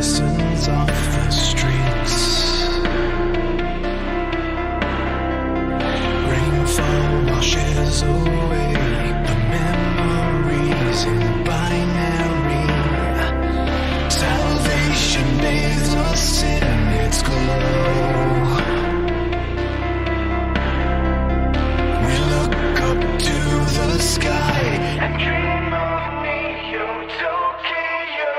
glistens off the streets. Rainfall washes away the memories in binary. Salvation bathes us in its glow. We look up to the sky and dream of Neo Tokyo.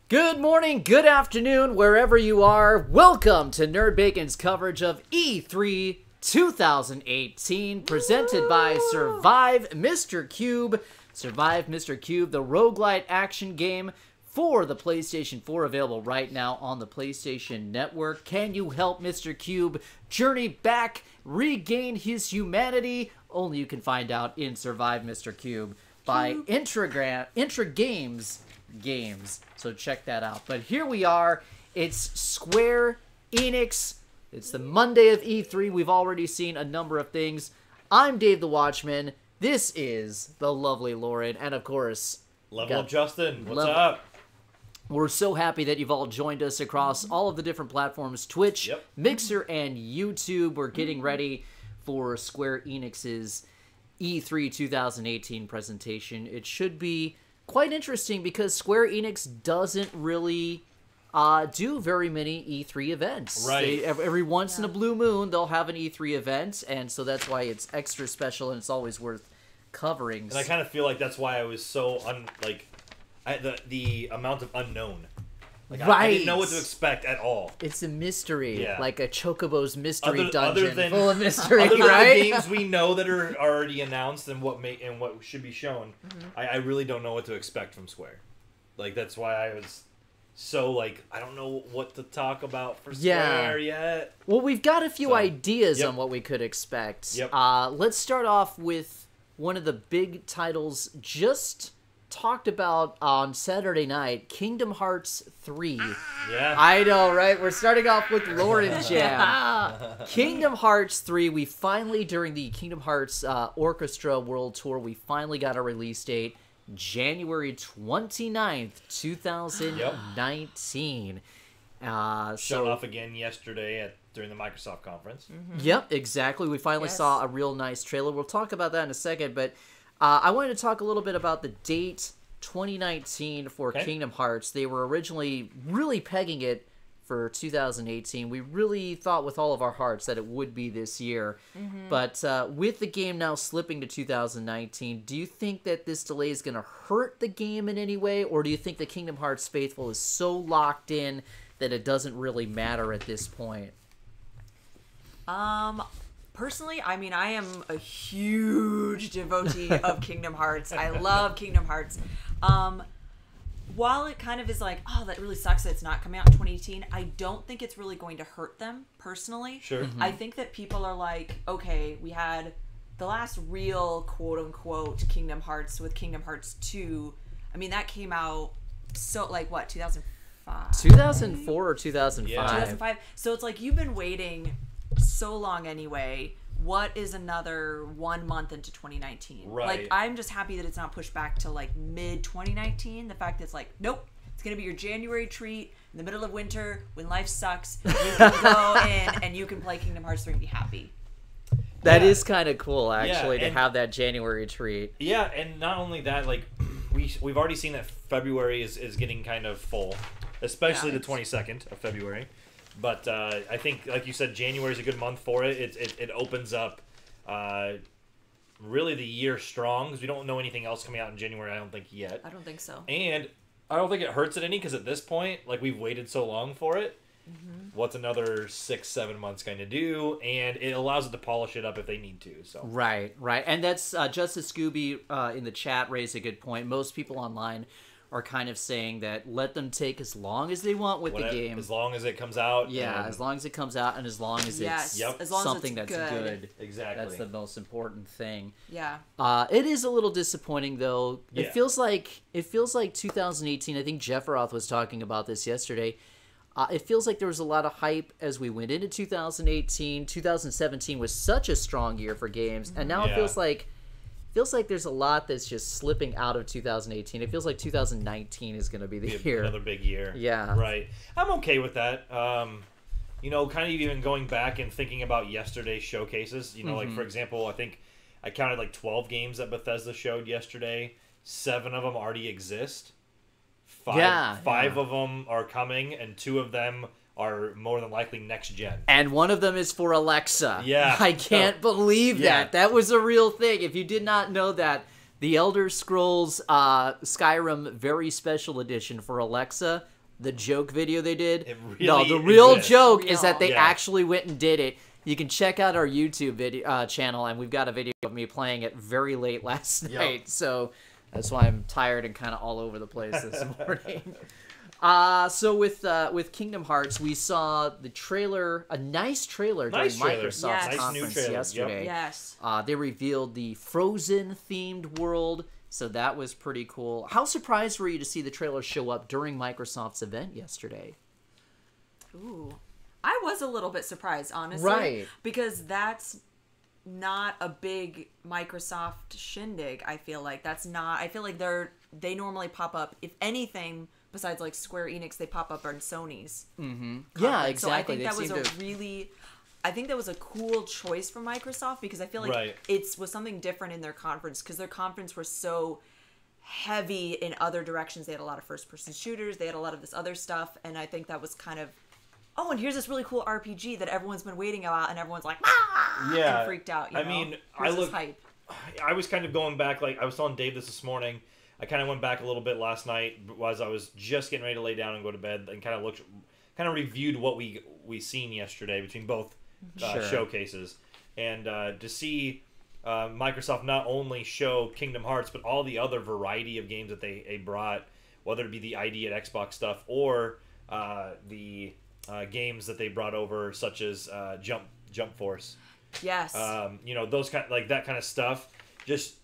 Good morning, good afternoon, wherever you are. Welcome to NerdBacon's coverage of E3 2018, presented by Survive Mr. Cube. Survive Mr. Cube, the roguelite action game for the PlayStation 4, available right now on the PlayStation Network. Can you help Mr. Cube journey back, regain his humanity? Only you can find out in Survive Mr. Cube by Intra Games. So check that out. But here we are. It's Square Enix. It's the Monday of E3. We've already seen a number of things. I'm Dave the Watchman. This is the lovely Lauren. And of course, Level Up Justin. What's up? We're so happy that you've all joined us across all of the different platforms. Twitch, Mixer, and YouTube. We're getting ready for Square Enix's E3 2018 presentation. It should be quite interesting because Square Enix doesn't really do very many E3 events. Right. Every once in a blue moon, they'll have an E3 event, and so that's why it's extra special, and it's always worth covering. And I kind of feel like that's why I was so the amount of unknown. Like I didn't know what to expect at all. It's a mystery, yeah. like a Chocobo's mystery dungeon full of mystery, other than right? the games we know that are already announced and what should be shown, I really don't know what to expect from Square. Like that's why I was so I don't know what to talk about for Square yet. Well, we've got a few ideas on what we could expect. Let's start off with one of the big titles just talked about on Saturday night, Kingdom Hearts 3. Yeah. I know, right? We're starting off with Lauren Jam. Kingdom Hearts 3, we finally, during the Kingdom Hearts Orchestra World Tour, we finally got a release date, January 29th, 2019. Showed off again yesterday during the Microsoft conference. Yep, exactly. We finally saw a real nice trailer. We'll talk about that in a second, but I wanted to talk a little bit about the date, 2019, for Kingdom Hearts. They were originally really pegging it for 2018. We really thought with all of our hearts that it would be this year. But with the game now slipping to 2019, do you think that this delay is going to hurt the game in any way? Or do you think the Kingdom Hearts faithful is so locked in that it doesn't really matter at this point? Personally, I mean, I am a huge devotee of Kingdom Hearts. I love Kingdom Hearts. While it kind of is like, oh, that really sucks that it's not coming out in 2018, I don't think it's really going to hurt them, personally. Sure. I think that people are like, okay, we had the last real quote-unquote Kingdom Hearts with Kingdom Hearts 2. I mean, that came out, 2005? 2004 or 2005? Yeah. 2005. So it's like, you've been waiting so long anyway. What is another 1 month into 2019? Right. I'm just happy that it's not pushed back to mid 2019. The fact that it's nope, it's gonna be your January treat in the middle of winter when life sucks. You can go in and you can play Kingdom Hearts 3 and be happy. That is kind of cool, actually, to have that January treat. Yeah, and not only that, we've already seen that February is getting kind of full, especially the 22nd of February. But I think, like you said, January is a good month for it. It opens up really the year strong, because we don't know anything else coming out in January, I don't think, yet. I don't think so. And I don't think it hurts it any, because at this point, we've waited so long for it. what's another 6-7 months going to do? And it allows it to polish it up if they need to. So Right. And that's Justice Scooby in the chat raised a good point. Most people online are kind of saying that let them take as long as they want with the game. As long as it comes out. Yeah, and as long as it comes out and as long as Yes, it's as long as something it's that's good. good. Exactly. That's the most important thing. Yeah. It is a little disappointing though. Yeah. It feels like 2018. I think Jeff Roth was talking about this yesterday. It feels like there was a lot of hype as we went into 2018. 2017 was such a strong year for games, and now it Yeah. feels like there's a lot that's just slipping out of 2018. It feels like 2019 is going to be the year. Another big year. Yeah. Right. I'm okay with that. You know, kind of even going back and thinking about yesterday's showcases. You know, like for example, I think I counted like 12 games that Bethesda showed yesterday. 7 of them already exist. Five of them are coming, and 2 of them are more than likely next gen. And one of them is for Alexa. Yeah. I can't believe that. That was a real thing. If you did not know that, the Elder Scrolls Skyrim Very Special Edition for Alexa, the joke video they did. It really no, the real exists. joke is that they Yeah. actually went and did it. You can check out our YouTube video channel, and we've got a video of me playing it very late last night. So that's why I'm tired and kind of all over the place this morning. So with Kingdom Hearts, we saw the trailer, a nice trailer during Microsoft's Yes. Nice conference new trailer. yesterday. Yes. They revealed the Frozen-themed world, so that was pretty cool. How surprised were you to see the trailer show up during Microsoft's event yesterday? Ooh. I was a little bit surprised, honestly. Right. Because that's not a big Microsoft shindig, I feel like. I feel like they normally pop up, if anything, besides like Square Enix, they pop up on Sony's. Mm-hmm. Yeah, exactly. So I think They I think that was a cool choice from Microsoft, because I feel like it was something different in their conference, because their conference was so heavy in other directions. They had a lot of first-person shooters, they had a lot of this other stuff, and I think that was kind of, oh, and here's this really cool RPG that everyone's been waiting about, and everyone's like, and freaked out. You know? I mean, hype. I was kind of going back, like I was telling Dave this morning. I kind of went back a little bit last night as I was just getting ready to lay down and go to bed, and kind of reviewed what we seen yesterday between both showcases, and to see Microsoft not only show Kingdom Hearts but all the other variety of games that they brought, whether it be the ID at Xbox stuff or the games that they brought over, such as Jump Force. Yes. You know, those that kind of stuff. Just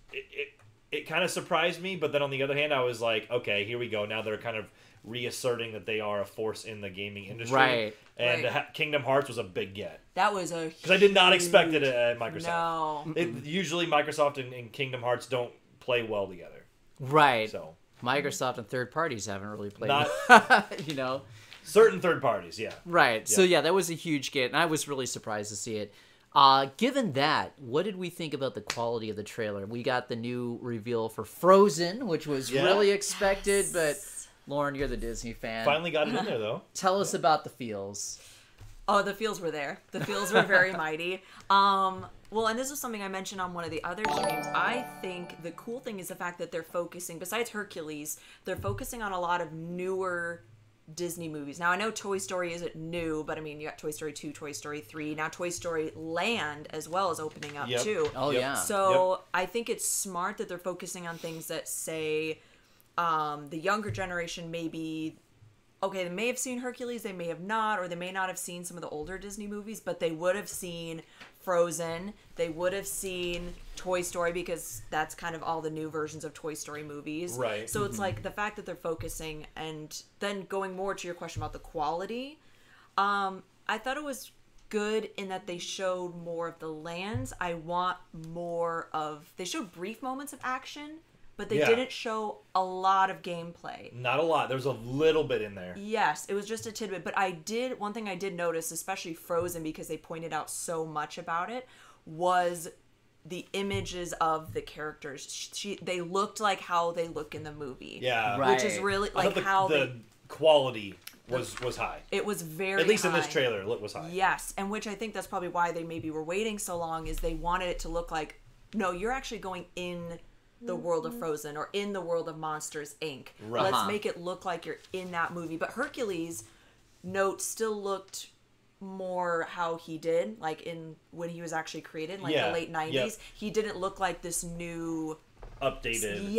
it kind of surprised me, but then on the other hand, I was like, okay, here we go. Now they're kind of reasserting that they are a force in the gaming industry. Right. And Kingdom Hearts was a big get. That was a because I did not expect it at Microsoft. No. Usually Microsoft and Kingdom Hearts don't play well together. Right. So Microsoft and third parties haven't really played. You know. Certain third parties, yeah. Right. Yeah. So yeah, that was a huge get, and I was really surprised to see it. Given that, what did we think about the quality of the trailer? We got the new reveal for Frozen, which was really expected, but Lauren, you're the Disney fan. Finally got it in there, though. Tell us about the feels. Oh, the feels were there. The feels were very mighty. Well, and this is something I mentioned on one of the other streams. I think the cool thing is the fact that they're focusing, besides Hercules, they're focusing on a lot of newer Disney movies. Now, I know Toy Story isn't new, but I mean, you got Toy Story 2, Toy Story 3. Now, Toy Story Land as well is opening up, too. Oh, yeah. So, I think it's smart that they're focusing on things that say the younger generation maybe, okay, they may have seen Hercules, they may have not, or they may not have seen some of the older Disney movies, but they would have seen Frozen, they would have seen Toy Story, because that's kind of all the new versions of Toy Story movies. Right. So it's like the fact that they're focusing, and then going more to your question about the quality, I thought it was good in that they showed more of the lands. I want more of, they showed brief moments of action, but they didn't show a lot of gameplay. Not a lot. There's a little bit in there. Yes, it was just a tidbit. But one thing I did notice, especially Frozen, because they pointed out so much about it, was the images of the characters. They looked like how they look in the movie. Yeah. Right. Which is really like the quality was high. It was very At least high. in this trailer, it was high. Yes, and which I think that's probably why they maybe were waiting so long, is they wanted it to look like, no, you're actually going in the world of Frozen or in the world of Monsters, Inc. Right. Let's make it look like you're in that movie. But Hercules, Note still looked more how he did, like in when he was actually created, like the late 90s. Yep. He didn't look like this new updated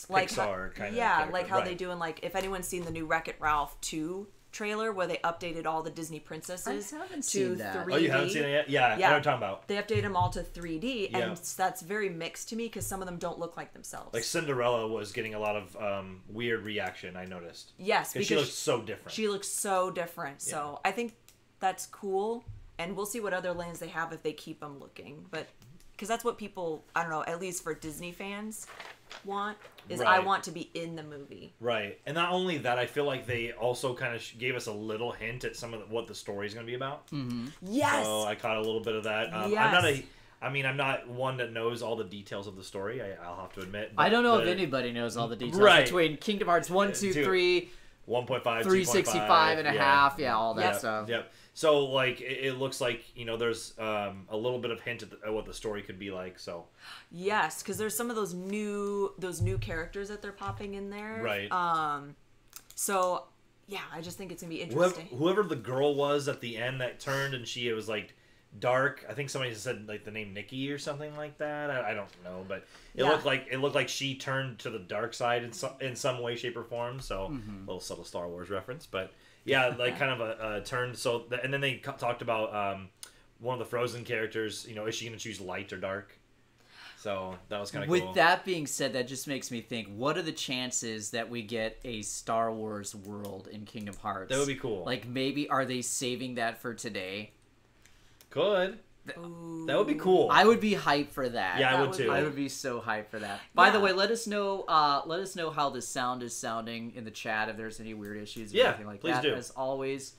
like Pixar kind of character. Like how right. they do in, like, if anyone's seen the new Wreck-It Ralph 2 trailer where they updated all the Disney princesses I haven't to seen that. 3D. Oh, you haven't seen it yet? Yeah, I know what you're talking about. They updated them all to 3D, Yeah. and that's very mixed to me because some of them don't look like themselves. Like Cinderella was getting a lot of weird reaction, I noticed. Yes, because she looks so different. She looks so different. So I think that's cool, and we'll see what other lanes they have if they keep them looking. But because that's what people, I don't know, at least for Disney fans, want is I Right. want to be in the movie. Right, and not only that, I feel like they also kind of gave us a little hint at some of what the story's going to be about. Mm-hmm. Yes. So I caught a little bit of that. Yes. I'm not one that knows all the details of the story. I'll have to admit. I don't know if anybody knows all the details Right. between Kingdom Hearts 1, 2, 3, 1.5, 365 and a half, all that Yep. stuff. Yep. So like it looks like there's a little bit of hint at what the story could be like. So Yes, because there's some of those new characters that they're popping in there. right. So yeah, I just think it's gonna be interesting. Whoever the girl was at the end that turned and it was like dark. I think somebody said like the name Nikki or something like that. I don't know, but it looked like she turned to the dark side in some way, shape, or form. So a little subtle Star Wars reference, but yeah, like kind of a turn. So and then they talked about one of the Frozen characters. Is she going to choose light or dark? So that was kind of cool. With that being said, that just makes me think, what are the chances that we get a Star Wars world in Kingdom Hearts? That would be cool. Like, maybe are they saving that for today? Could. Ooh. That would be cool. I would be hyped for that. Yeah, I would would too. I would be so hyped for that. By the Yeah. way, let us know how the sound is sounding in the chat if there's any weird issues or Yeah, anything like please that. do. As always.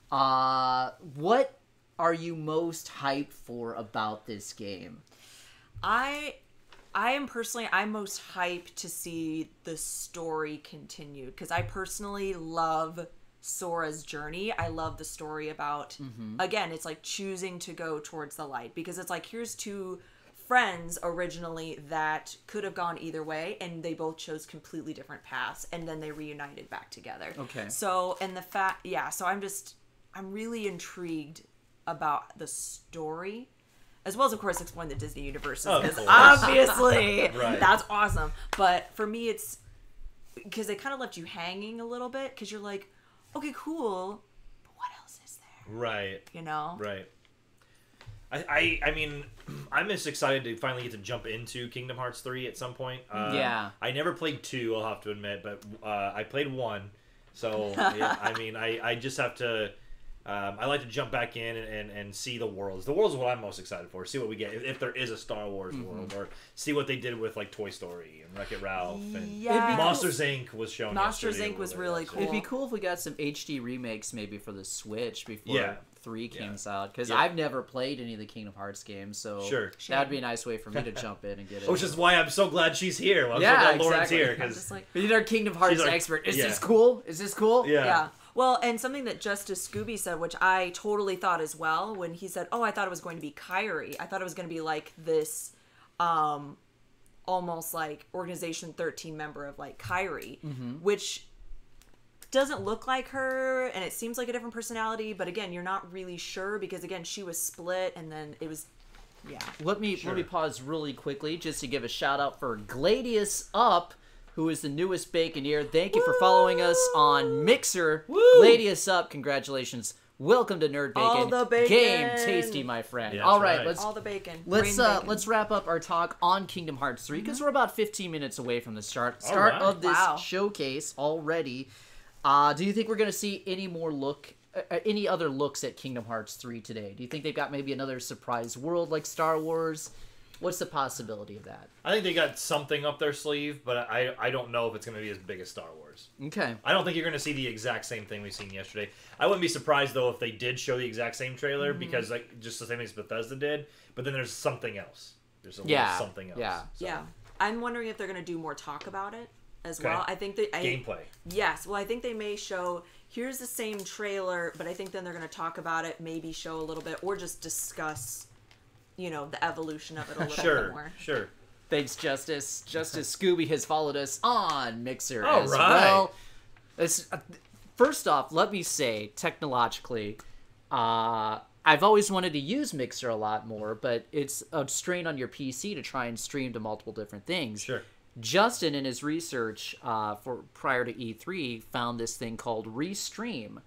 What are you most hyped for about this game? I'm most hyped to see the story continued because I personally love Sora's journey. I love the story about, again, it's like choosing to go towards the light because it's like, here's two friends originally that could have gone either way and they both chose completely different paths and then they reunited back together. Okay. So, and so I'm really intrigued about the story. As well as, of course, exploring the Disney universe. Because obviously, Right. that's awesome. But for me, it's because they kind of left you hanging a little bit. Because you're like, okay, cool. But what else is there? Right. Right. I mean, I'm just excited to finally get to jump into Kingdom Hearts 3 at some point. Yeah. I never played 2, I'll have to admit, but I played 1. So, yeah, I mean, I just have to... I like to jump back in and see the worlds. The worlds is what I'm most excited for. See what we get if there is a Star Wars world, or see what they did with like Toy Story and Wreck-It Ralph and Yeah. Monsters Inc. was shown. Monsters yesterday Inc. was a little really bit, cool. It'd be cool if we got some HD remakes maybe for the Switch before Yeah. 3 comes out. Because Yeah. I've never played any of the Kingdom Hearts games, so Sure. that would be a nice way for me to jump in and get it. Which is why I'm so glad she's here. I'm Yeah, so glad Lauren's exactly. here I'm because just like, We need our Kingdom Hearts like- expert. Is yeah. this cool? Is this cool? yeah. Well, and something that Justice Scooby said, which I totally thought as well, when he said, "Oh, I thought it was going to be Kyrie. I thought it was going to be like this, almost like Organization 13 member of like Kyrie, which doesn't look like her, and it seems like a different personality. But again, you're not really sure because again, she was split, and then it was, yeah. Let me pause really quickly just to give a shout out for Gladius Up, who is the newest Baconeer. Thank you for following us on Mixer. Gladius Up, congratulations. Welcome to Nerd Bacon. All the bacon. Game tasty, my friend. Yeah, All that's right, right. let's All the bacon. Let's Brain bacon. let's wrap up our talk on Kingdom Hearts 3 because we're about 15 minutes away from the start right. of this Wow. showcase already. Do you think we're going to see any other looks at Kingdom Hearts 3 today? Do you think they've got maybe another surprise world like Star Wars? What's the possibility of that? I think they got something up their sleeve, but I don't know if it's going to be as big as Star Wars. Okay. I don't think you're going to see the exact same thing we've seen yesterday. I wouldn't be surprised though if they did show the exact same trailer because like just the same as Bethesda did. But then there's something else. There's a little something else. Yeah. So. Yeah. I'm wondering if they're going to do more talk about it as Okay. well. I think that Gameplay. Yes. Well, I think they may show, here's the same trailer, but I think then they're going to talk about it, maybe show a little bit, or just discuss, the evolution of it a little bit more. Sure. Thanks, Justice. Justice Scooby has followed us on Mixer All as right. well. It's, first off, let me say, technologically, I've always wanted to use Mixer a lot more, but it's a strain on your PC to try and stream to multiple different things. Sure. Justin, in his research for prior to E3, found this thing called Restream.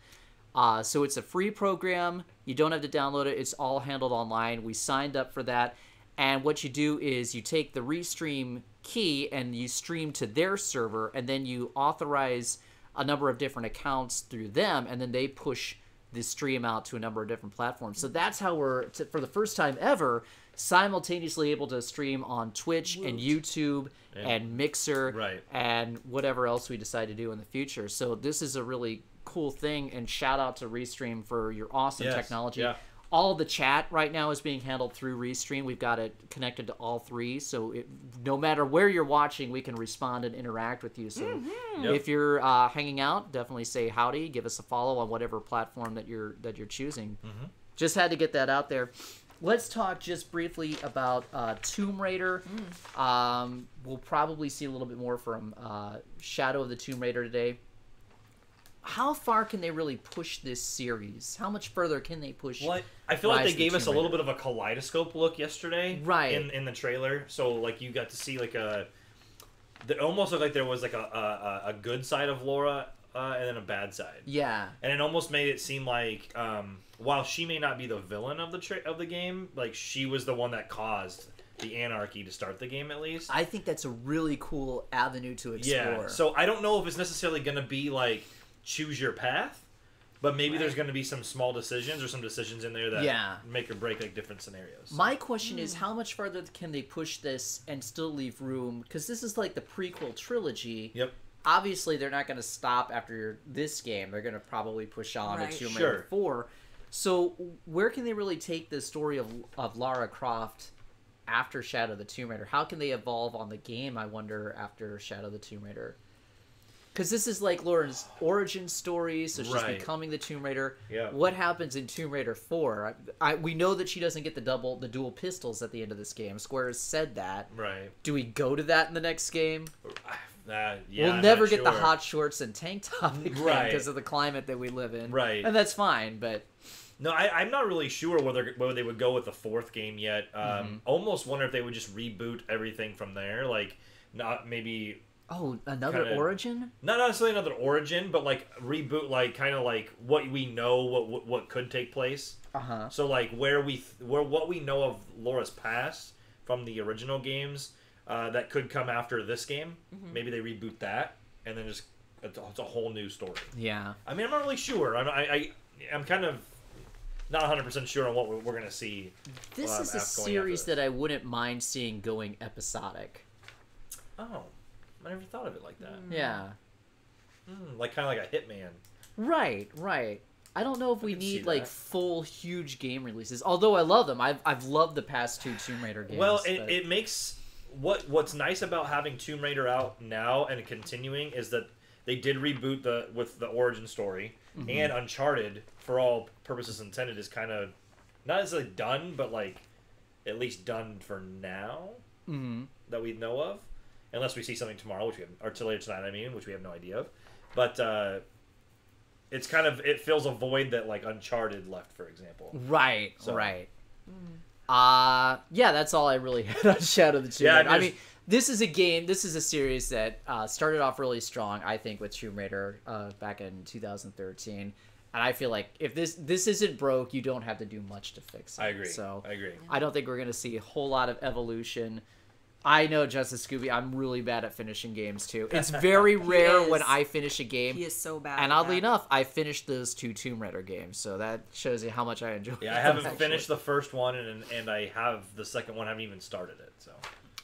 So it's a free program. You don't have to download it. It's all handled online. We signed up for that. And what you do is you take the Restream key and you stream to their server, and then you authorize a number of different accounts through them, and then they push the stream out to a number of different platforms. So that's how we're, for the first time ever, simultaneously able to stream on Twitch and YouTube and Mixer and whatever else we decide to do in the future. So this is a really cool thing, and shout out to Restream for your awesome technology. Yeah. All the chat right now is being handled through Restream. We've got it connected to all three, so no matter where you're watching, we can respond and interact with you. So if you're hanging out, definitely say howdy. Give us a follow on whatever platform that you're choosing. Just had to get that out there. Let's talk just briefly about Tomb Raider. We'll probably see a little bit more from Shadow of the Tomb Raider today. How far can they really push this series? How much further can they push? Well, I feel like they gave us a little bit of a kaleidoscope look yesterday, in the trailer. So like you got to see like it almost looked like there was like a good side of Laura and then a bad side. Yeah, and it almost made it seem like while she may not be the villain of the game, like she was the one that caused the anarchy to start the game at least. I think that's a really cool avenue to explore. Yeah. So I don't know if it's necessarily going to be like choose your path, but maybe there's going to be some small decisions or some decisions in there that make or break like different scenarios. My question is, how much further can they push this and still leave room? Because this is like the prequel trilogy. Yep. Obviously, they're not going to stop after this game. They're going to probably push on to Tomb Raider 4. So where can they really take the story of Lara Croft after Shadow of the Tomb Raider? How can they evolve on the game, I wonder, after Shadow of the Tomb Raider? Because this is like Laura's origin story, so she's becoming the Tomb Raider. Yeah. What happens in Tomb Raider 4? We know that she doesn't get the dual pistols at the end of this game. Square has said that. Right. Do we go to that in the next game? We'll never get the hot shorts and tank top again because of the climate that we live in. Right. And that's fine, but... No, I'm not really sure whether they would go with the fourth game yet. Almost wonder if they would just reboot everything from there. Like, not maybe... Oh, another origin? Not necessarily another origin, but like reboot, like kind of like what we know, what could take place. So like what we know of Laura's past from the original games that could come after this game. Maybe they reboot that and then just it's a whole new story. Yeah. I mean, I'm not really sure. I'm kind of not 100% sure on what we're gonna see. This is a series that I wouldn't mind seeing going episodic. Oh. I never thought of it like that. Yeah. Like kind of like a Hitman. Right. I don't know if we need like full huge game releases. Although I love them. I've loved the past two Tomb Raider games. Well, it makes what's nice about having Tomb Raider out now and continuing is that they did reboot with the origin story, and Uncharted, for all purposes intended, is kind of not necessarily done, but like at least done for now that we know of. Unless we see something tomorrow, or later tonight, which we have no idea of. But it's kind of, it fills a void that like Uncharted left, for example. Right. Yeah, that's all I really had on Shadow of the Tomb Raider. I mean, this is a series that started off really strong, I think, with Tomb Raider back in 2013. And I feel like if this isn't broke, you don't have to do much to fix it. I agree. So I agree. I don't think we're going to see a whole lot of evolution. I know, Justice Scooby, I'm really bad at finishing games, too. It's very rare when I finish a game. He is so bad. And oddly enough, I finished those two Tomb Raider games, so that shows you how much I enjoy I haven't finished the first one, and I have the second one. I haven't even started it, so...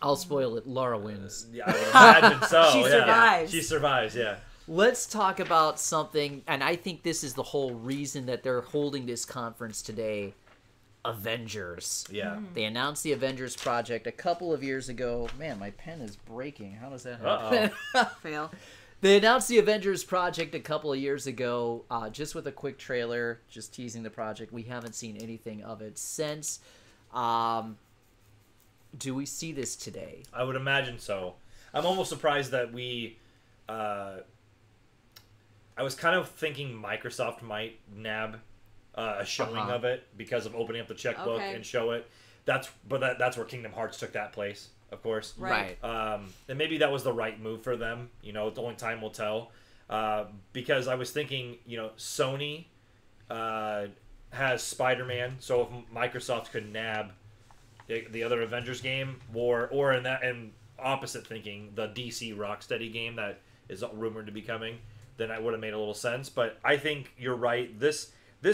I'll spoil it. Laura wins. Yeah, I would imagine so. She survives. She survives, yeah. Let's talk about something, and I think this is the whole reason that they're holding this conference today. Avengers. Yeah. They announced the Avengers project a couple of years ago. Man, my pen is breaking. How does that happen? Fail. They announced the Avengers project a couple of years ago, just with a quick trailer, just teasing the project. We haven't seen anything of it since. Do we see this today? I would imagine so. I'm almost surprised that we... I was kind of thinking Microsoft might nab a showing of it because of opening up the checkbook and show it. That's where Kingdom Hearts took that place, of course. Right. And maybe that was the right move for them. You know, the only time will tell. Because I was thinking, you know, Sony has Spider-Man, so if Microsoft could nab the other Avengers game, or in opposite thinking, the DC Rocksteady game that is rumored to be coming, then it would have made a little sense. But I think you're right. This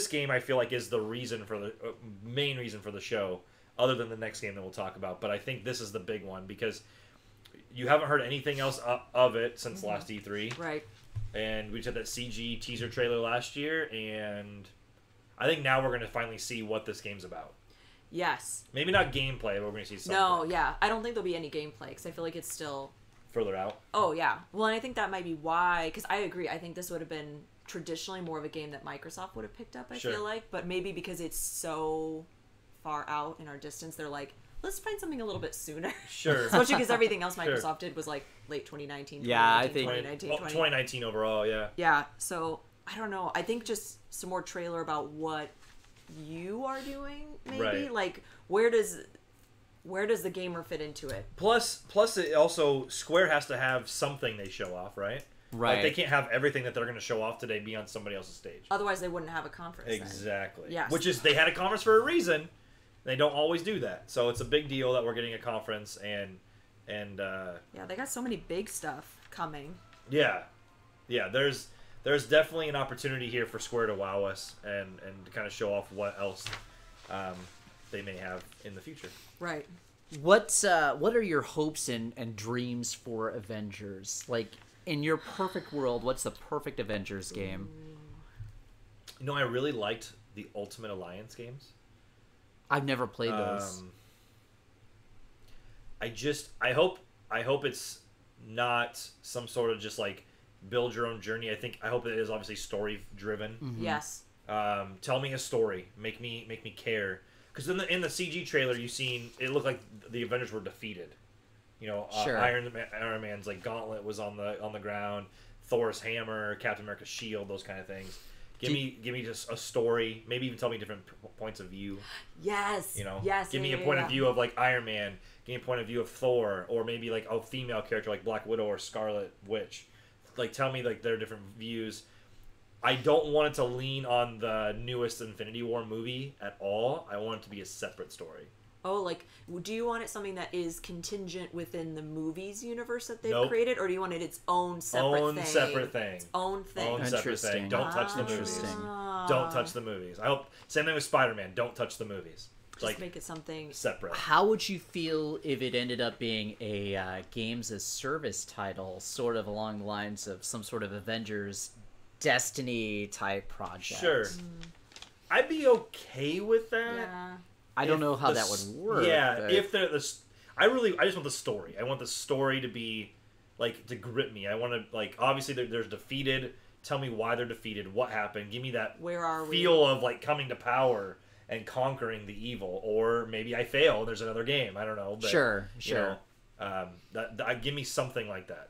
game, I feel like, is the reason for the main reason for the show, other than the next game that we'll talk about. But I think this is the big one because you haven't heard anything else of it since last E3. Right. And we did that CG teaser trailer last year, and I think now we're going to finally see what this game's about. Yes. Maybe not gameplay, but we're going to see something. No, yeah. I don't think there'll be any gameplay because I feel like it's still... Further out? Oh, yeah. Well, and I think that might be why, because I agree. I think this would have been traditionally more of a game that Microsoft would have picked up, I feel like. But maybe because it's so far out in our distance, they're like, let's find something a little bit sooner. Sure. Especially because everything else Microsoft did was like late 2019. Yeah, I think 2019 overall, yeah. Yeah, so I don't know. I think just some more trailer about what you are doing, maybe. Right. Like, where does the gamer fit into it? Plus, it also Square has to have something they show off, right? Right. Like, they can't have everything that they're going to show off today be on somebody else's stage. Otherwise, they wouldn't have a conference. Exactly. Yes. Which is, they had a conference for a reason. They don't always do that. So it's a big deal that we're getting a conference and yeah, they got so many big stuff coming. Yeah. There's definitely an opportunity here for Square to wow us and to kind of show off what else they may have in the future. Right. What are your hopes and dreams for Avengers? Like, in your perfect world, what's the perfect Avengers game? You know, I really liked the Ultimate Alliance games. I've never played those. I hope it's not some sort of just like build your own journey. I hope it is obviously story driven. Mm-hmm. Yes. Tell me a story. Make me care. Because in the CG trailer you seen, it looked like the Avengers were defeated. You know, Sure. Iron Man's like gauntlet was on the ground. Thor's hammer, Captain America's shield, those kind of things. Give me just a story. Maybe even tell me different points of view. Yes. You know, yes. give me a point of view of like Iron Man. Give me a point of view of Thor, or maybe like a female character like Black Widow or Scarlet Witch. Like, tell me like their different views. I don't want it to lean on the newest Infinity War movie at all. I want it to be a separate story. Oh, like, do you want it something that is contingent within the movies universe that they've created, or do you want it its own separate thing? Separate thing. Its own thing. Own separate thing. Don't touch the movies. Don't touch the movies. I hope. Same thing with Spider-Man. Don't touch the movies. Just like, make it something separate. How would you feel if it ended up being a games as service title, sort of along the lines of some sort of Avengers Destiny type project? Sure. I'd be okay with that. Yeah. I don't know how that would work. Yeah, but... if they're the, I just want the story. I want the story to be like to grip me. I want to like obviously there's defeated. Tell me why they're defeated. What happened? Give me that feel of like coming to power and conquering the evil. Or maybe I fail and there's another game. I don't know. But, sure. You know, give me something like that.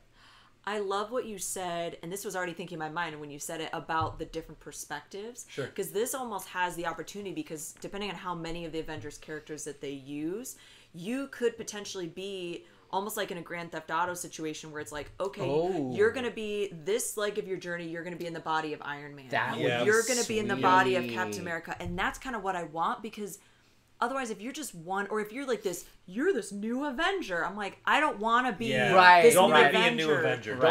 I love what you said, and this was already thinking in my mind when you said it about the different perspectives. Sure. Because this almost has the opportunity, because depending on how many of the Avengers characters that they use, you could potentially be almost like in a Grand Theft Auto situation where it's like, okay, you're going to be this leg of your journey, you're going to be in the body of Iron Man. You're going to be in the body of Captain America. And that's kind of what I want, because otherwise, if you're just one, or if you're like this, you're this new Avenger. I'm like, I don't want to be this Don't new make Avenger. me a new Avenger. Right.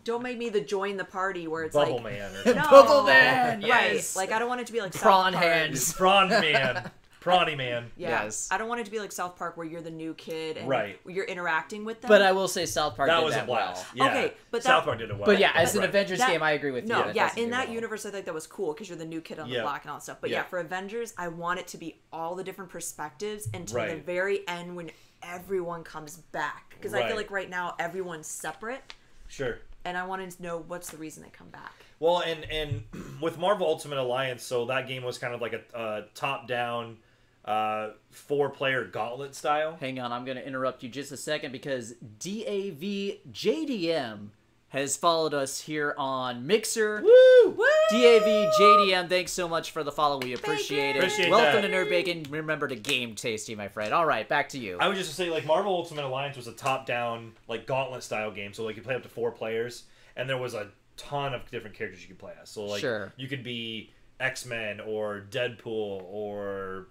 Don't make me the join the party where it's Bubble like Man or something. Bubble Man, yes. Right. Like, I don't want it to be like Prawn South Park. hands. Prawn Man. Prawny Man. Yeah. Yes. I don't want it to be like South Park where you're the new kid and Right. you're interacting with them. But I will say South Park That did was that a blast. well. Yeah. Okay, but South Park did it well. But yeah, as an Right. Avengers game, I agree with you. No, That yeah, doesn't in do that well. universe, I think that was cool because you're the new kid on the Yeah. block and all that stuff. But Yeah. yeah, for Avengers, I want it to be all the different perspectives until the Right. very end when everyone comes back. Because I Right. feel like right now everyone's separate, Sure. and I wanted to know what's the reason they come back. Well, and with Marvel Ultimate Alliance, so that game was kind of like a top-down 4-player gauntlet style. Hang on, I'm going to interrupt you just a second because DAVJDM has followed us here on Mixer. Woo! DAV, JDM, thanks so much for the follow. We appreciate it. Appreciate Welcome that. to Nerd Bacon. Remember to game tasty, my friend. All right, back to you. I was just gonna say, like, Marvel Ultimate Alliance was a top-down, like, gauntlet style game, so like you play up to 4 players, and there was a ton of different characters you could play as. So like, Sure. you could be X-Men or Deadpool or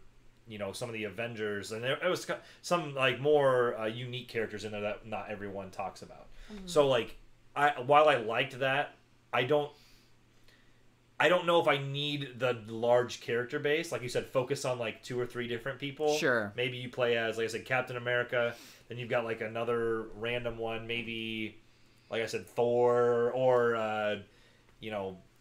some of the Avengers, and there was some like more unique characters in there that not everyone talks about. So like, while I liked that, I don't know if I need the large character base. Like you said, focus on like 2 or 3 different people. Sure. Maybe you play as, like I said, Captain America. Then you've got like another random one. Maybe, like I said, Thor or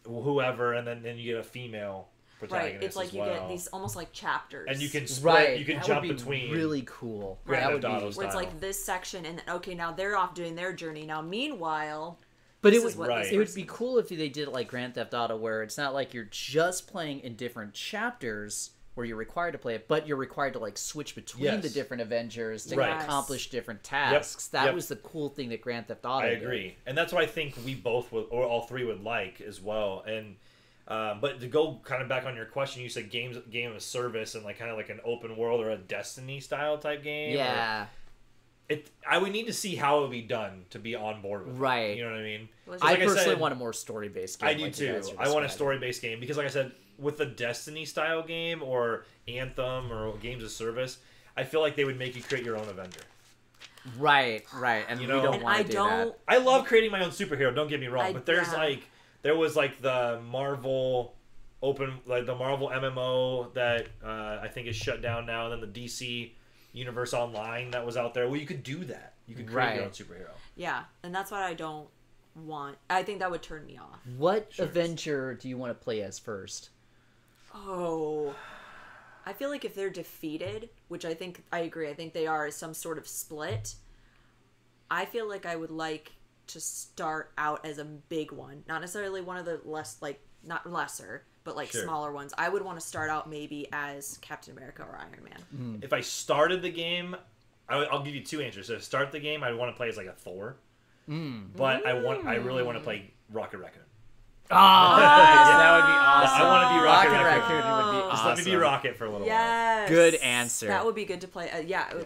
whoever, and then you get a female protagonist. Right, it's like as you well. get these almost like chapters. And you can split. Right. You can that jump would be between. really cool. Grand That Theft would be. Auto where it's style. like this section, and then, okay, now they're off doing their journey. Now, meanwhile, But this it is would, what this it would person- be cool if they did it like Grand Theft Auto, where it's not like you're just playing in different chapters where you're required to play it, but you're required to like switch between Yes. the different Avengers to Right. accomplish different tasks. That Yep. was the cool thing that Grand Theft Auto I did. agree, and that's what I think we both would, or all 3 would like as well. And but to go kind of back on your question, you said game of service and like kind of like an open world or a Destiny style type game. Yeah. I would need to see how it would be done to be on board with it. Right. You know what I mean? Was I Like personally said, want a more story-based game. I do like you too. guys are I want a describing. story-based game because, like I said, with the Destiny style game or Anthem or games of service, I feel like they would make you create your own Avenger. Right, and You we know- don't and want I to do don't. I love creating my own superhero. Don't get me wrong, but there's yeah. there was like the Marvel the Marvel MMO that I think is shut down now, and then the DC Universe Online that was out there. Well, you could do that. You could create your Right. own superhero. Yeah, and that's what I don't want. I think that would turn me off. that. What Sure. Avenger do you want to play as first? Oh, I feel like if they're defeated, which I think I agree, I think they are some sort of split. I feel like I would like to start out as a big one, not necessarily one of the not lesser, but like Sure. smaller ones. I would want to start out maybe as Captain America or Iron Man. If I started the game, I'll give you 2 answers. So to start the game, I want to play as like a Thor, but I really want to play Rocket Raccoon. That would be awesome. I want to be Rocket Raccoon Raccoon. would be Just awesome. let me be Rocket for a little while. Yes, Good answer. That would be good to play.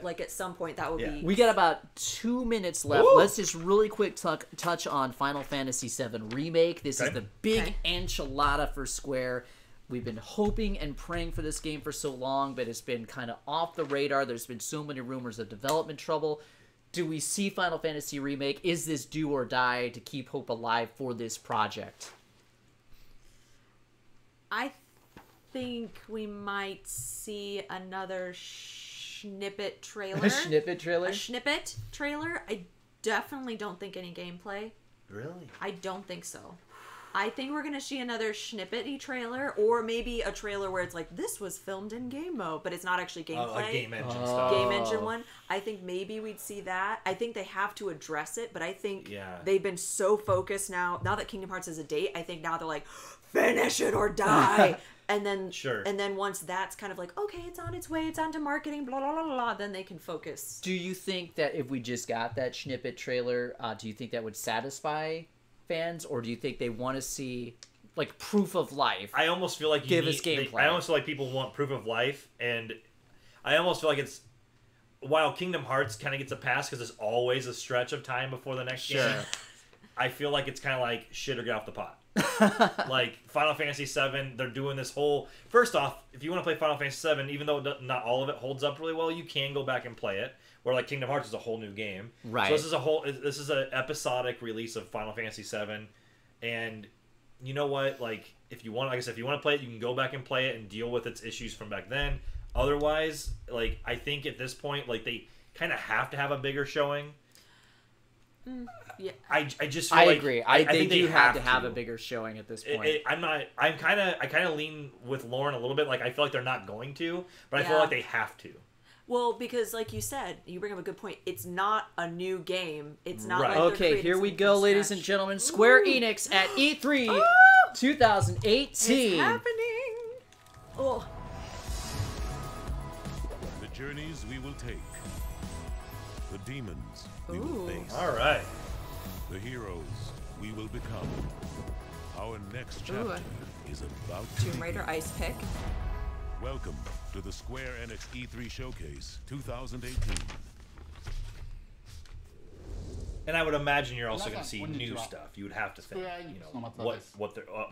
Like at some point that would Yeah. be. We got about 2 minutes left. Ooh. Let's just really quick touch on Final Fantasy VII Remake. This is Okay. the big Okay. enchilada for Square. We've been hoping and praying for this game for so long, but it's been kind of off the radar. There's been so many rumors of development trouble. Do we see Final Fantasy Remake? Is this do or die to keep hope alive for this project? I think we might see another snippet trailer. A snippet trailer? A snippet trailer. I definitely don't think any gameplay. Really? I don't think so. I think we're gonna see another snippety trailer, or maybe a trailer where it's like this was filmed in game mode, but it's not actually gameplay. A game engine Oh. stuff. Game engine one. I think maybe we'd see that. I think they have to address it, but I think Yeah. they've been so focused now that Kingdom Hearts has a date. I think now they're like, finish it or die. And then Sure. And then once that's kind of like, okay, it's on its way, it's onto marketing, blah blah blah blah, then they can focus. Do you think that if we just got that snippet trailer, do you think that would satisfy fans, or do you think they want to see like proof of life? I almost feel like Give us gameplay. I almost feel like people want proof of life, and I almost feel like it's while Kingdom Hearts kind of gets a pass because there's always a stretch of time before the next game. I feel like it's kind of like shit or get off the pot. Like Final Fantasy VII, they're doing this whole. First off, if you want to play Final Fantasy VII, even though not all of it holds up really well, you can go back and play it. Where like Kingdom Hearts is a whole new game, Right. So this is an episodic release of Final Fantasy VII, and you know what? Like if you want, like I said, if you want to play it, you can go back and play it and deal with its issues from back then. Otherwise, like I think at this point, like they kind of have to have a bigger showing. Yeah. I just feel I like, agree. I They think do they have to have a bigger showing at this point. I kind of lean with Lauren a little bit. Like I feel like they're not going to, but I feel Yeah. like they have to. Well, because like you said, you bring up a good point. It's not a new game. It's not Right. like they're Okay, creating here we something go, from ladies scratch. and gentlemen. Square Enix at E3 2018. It's happening. Oh, The journeys we will take. The demons we Ooh. will face. All right. The heroes we will become. Our next chapter is about to Tomb Raider begin. ice pick. Welcome to the Square Enix E3 Showcase 2018. And I would imagine you're also going to see new stuff. You would have to think, you know,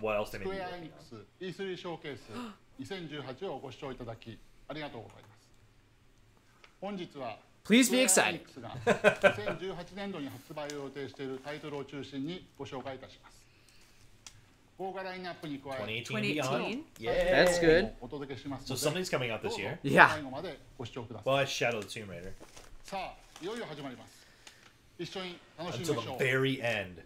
what else they may be スクエア・エ working ニックス E3 ショーケース2018をご視聴いただきありがとうございます。本日は Please be スクエア・エニ excited. ックスが2018年度に発売を予定しているタイトルを中心にご紹介いたします。豪華ラインナップに加え、 2018 and beyond. 2018? Yeah. That's good. お届けします So ので、 something's coming out this year. どうぞ Yeah. 最後までご視聴ください。 Well, that's Shadow of the Tomb Raider. さあ、いよいよ始まります。一緒に楽しみ Until ましょ the う。 very end.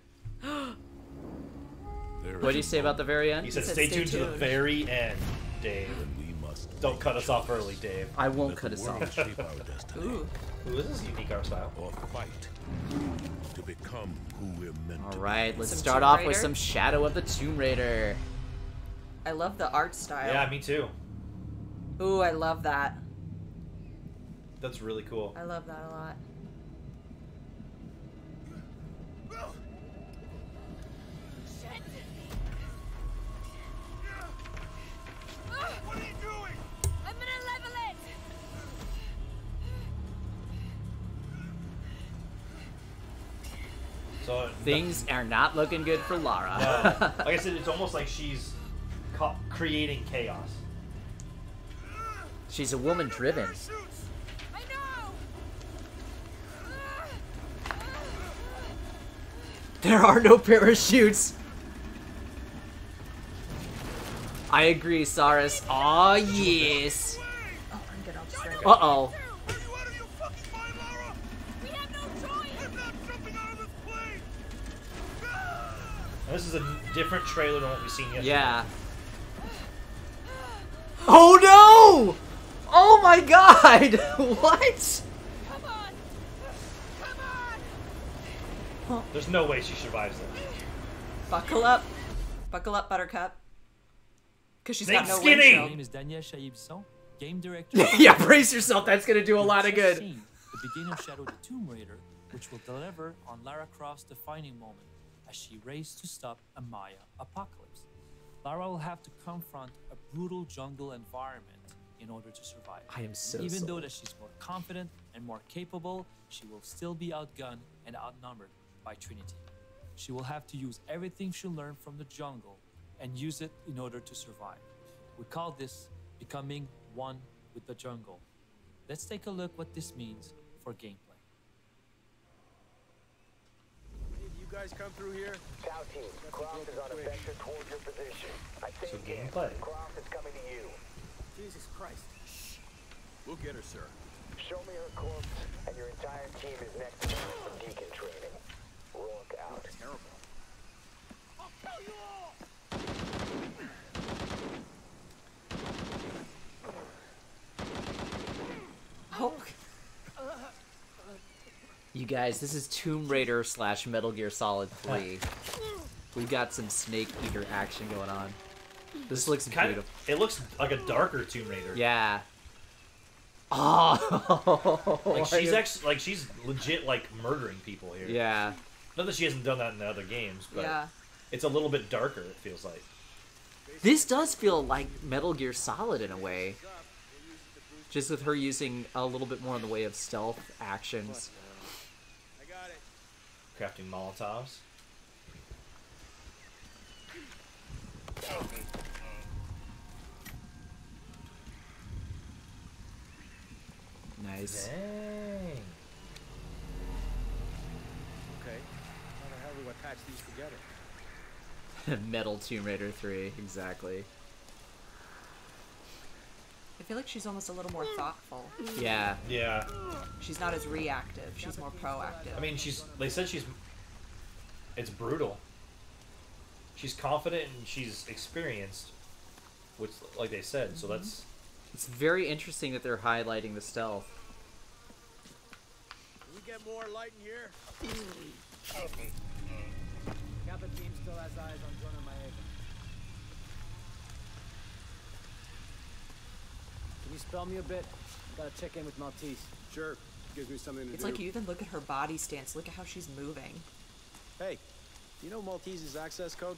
There What do you is say about the very end? He said, said stay stay tuned to the tuned. very end, Dave. and we must Don't cut us off early, Dave. I won't let cut the us world off. shape our destiny, Ooh. Ooh, this is unique art style. or fight to become who we're meant to All be. right, let's Some start Tomb off with Raider? some Shadow of the Tomb Raider. I love the art style. Yeah, me too. Ooh, I love that. That's really cool. I love that a lot. What are you doing? I'm gonna level it. So Things are not looking good for Lara. like I said, it's almost like she's creating chaos. She's a woman driven. Shoots. I know. There are no parachutes. I agree, Saris. Aw, yes. Oh, I'm good. I'll just drink it. Uh-oh. Are you out of your fucking mind, Lara? We have no choice. I'm not jumping out of this plane. And this is a different trailer than what we've seen yesterday. Yeah. Oh, no! Oh, my God! What? Come on. Come on. There's no way she survives this. Buckle up. Buckle up, Buttercup. Because she's got Think no skinny. My windshield. name is Daniel Chaibson, game director. Yeah, brace yourself. That's gonna do a lot of You've just good. seen the beginning of Shadow the Tomb Raider, which will deliver on Lara Croft's defining moment as she races to stop a Maya apocalypse. Lara will have to confront a brutal jungle environment in order to survive. I am so And even though sold. that she's more confident and more capable, she will still be outgunned and outnumbered by Trinity. She will have to use everything she learned from the jungle and use it in order to survive. We call this becoming one with the jungle. Let's take a look what this means for gameplay. Did you guys come through here? South team, Croft is on a vector towards your position. I say So again, gameplay. Croft is coming to you. Jesus Christ. Shh. We'll get her, sir. Show me her corpse, and your entire team is next to her for deacon training. Rourke out. Terrible. I'll kill you all. Oh, You guys, this is Tomb Raider / Metal Gear Solid 3. We've got some Snake Eater action going on. This looks Kind beautiful. of, it looks like a darker Tomb Raider. Yeah. Oh. Like she's actually like she's legit like murdering people here. Yeah. Not that she hasn't done that in the other games, but yeah. it's a little bit darker. It feels like. This does feel like Metal Gear Solid in a way. Just with her using a little bit more in the way of stealth actions. I got it. Crafting Molotovs. Nice. Dang. Okay. How the hell do I patch these together? Metal Tomb Raider 3, exactly. I feel like she's almost a little more thoughtful. Yeah. Yeah. She's not as reactive. She's more proactive. I mean, they said it's brutal. She's confident and she's experienced, which, like they said, so that's. It's very interesting that they're highlighting the stealth. Can we get more light in here? Kappa team still has eyes on Jonah Maeda. Can you spell me a bit? Gotta check in with Maltese. Sure. Gives me something to It's do. like you even look at her body stance. Look at how she's moving. Hey, You know Maltese's access code?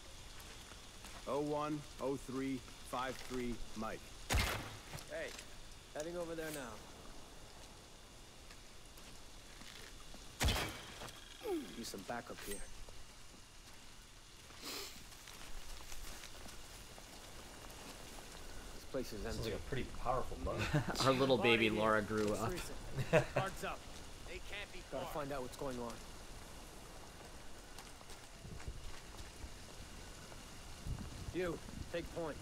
010353 Mike. Hey, heading over there now. Use some backup here. This place is Sounds empty. like a pretty powerful bug. Our little baby Laura grew up. Guards up. They can't be far. Gotta find out what's going on. You, take point.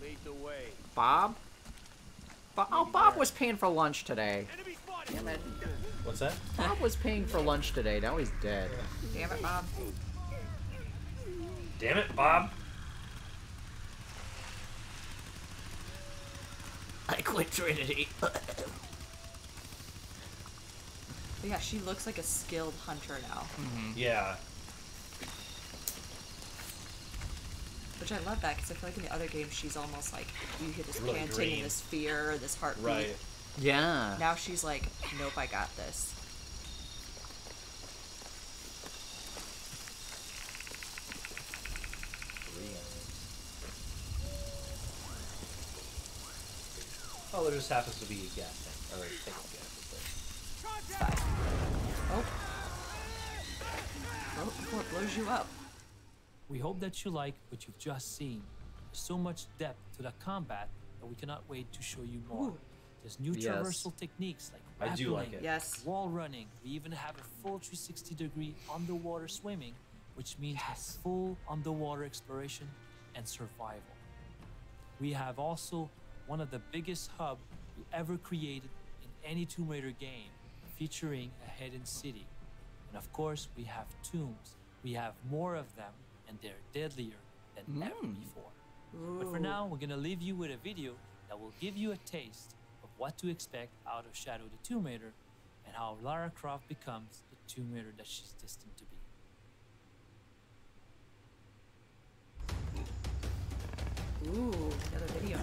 Lead the way. Bob? Oh, Bob was paying for lunch today. Damn it. What's that? Bob was paying for lunch today. Now he's dead. Damn it, Bob. Damn it, Bob. I quit Trinity. But yeah, she looks like a skilled hunter now. Yeah. Which I love that, because I feel like in the other games she's almost like, you hear this Really panting green. and this fear, this heartbeat. Right. Yeah. Now she's like, nope, I got this. Oh, there just happens to be a gas tank. Or a tank of gas. It's fine. Oh. Oh, before it blows you up. We hope that you like what you've just seen. There's so much depth to the combat that we cannot wait to show you more. Ooh. There's new Yes. traversal techniques like I do like rappelling, it. Yes. wall running. We even have a full 360-degree underwater swimming, which means full underwater exploration and survival. We have also one of the biggest hubs we ever created in any Tomb Raider game, featuring a hidden city. And of course, we have tombs. We have more of them, and they're deadlier than ever before. But for now, we're gonna leave you with a video that will give you a taste of what to expect out of Shadow the Tomb Raider and how Lara Croft becomes the Tomb Raider that she's destined to be. Ooh, another video.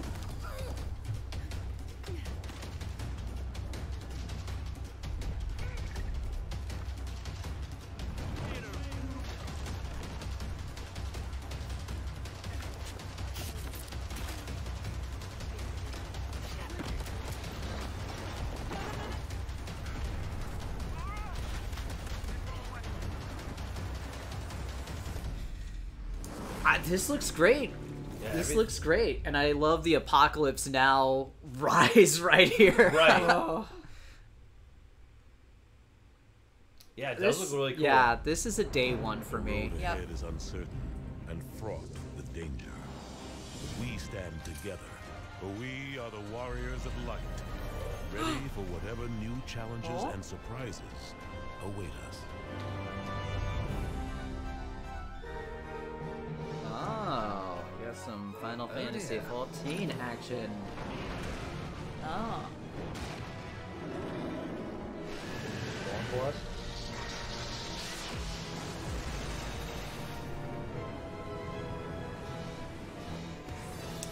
This looks great. Yeah, This looks great. And I love the Apocalypse Now rise right here. Right. Oh. Yeah, it does This, look really cool. yeah, this is a day one for me. The road Yep. ahead is uncertain and fraught with danger. But we stand together, for we are the warriors of light, ready for whatever new challenges and surprises await us. Oh, we got some Final Fantasy 14 action. Oh. Blood.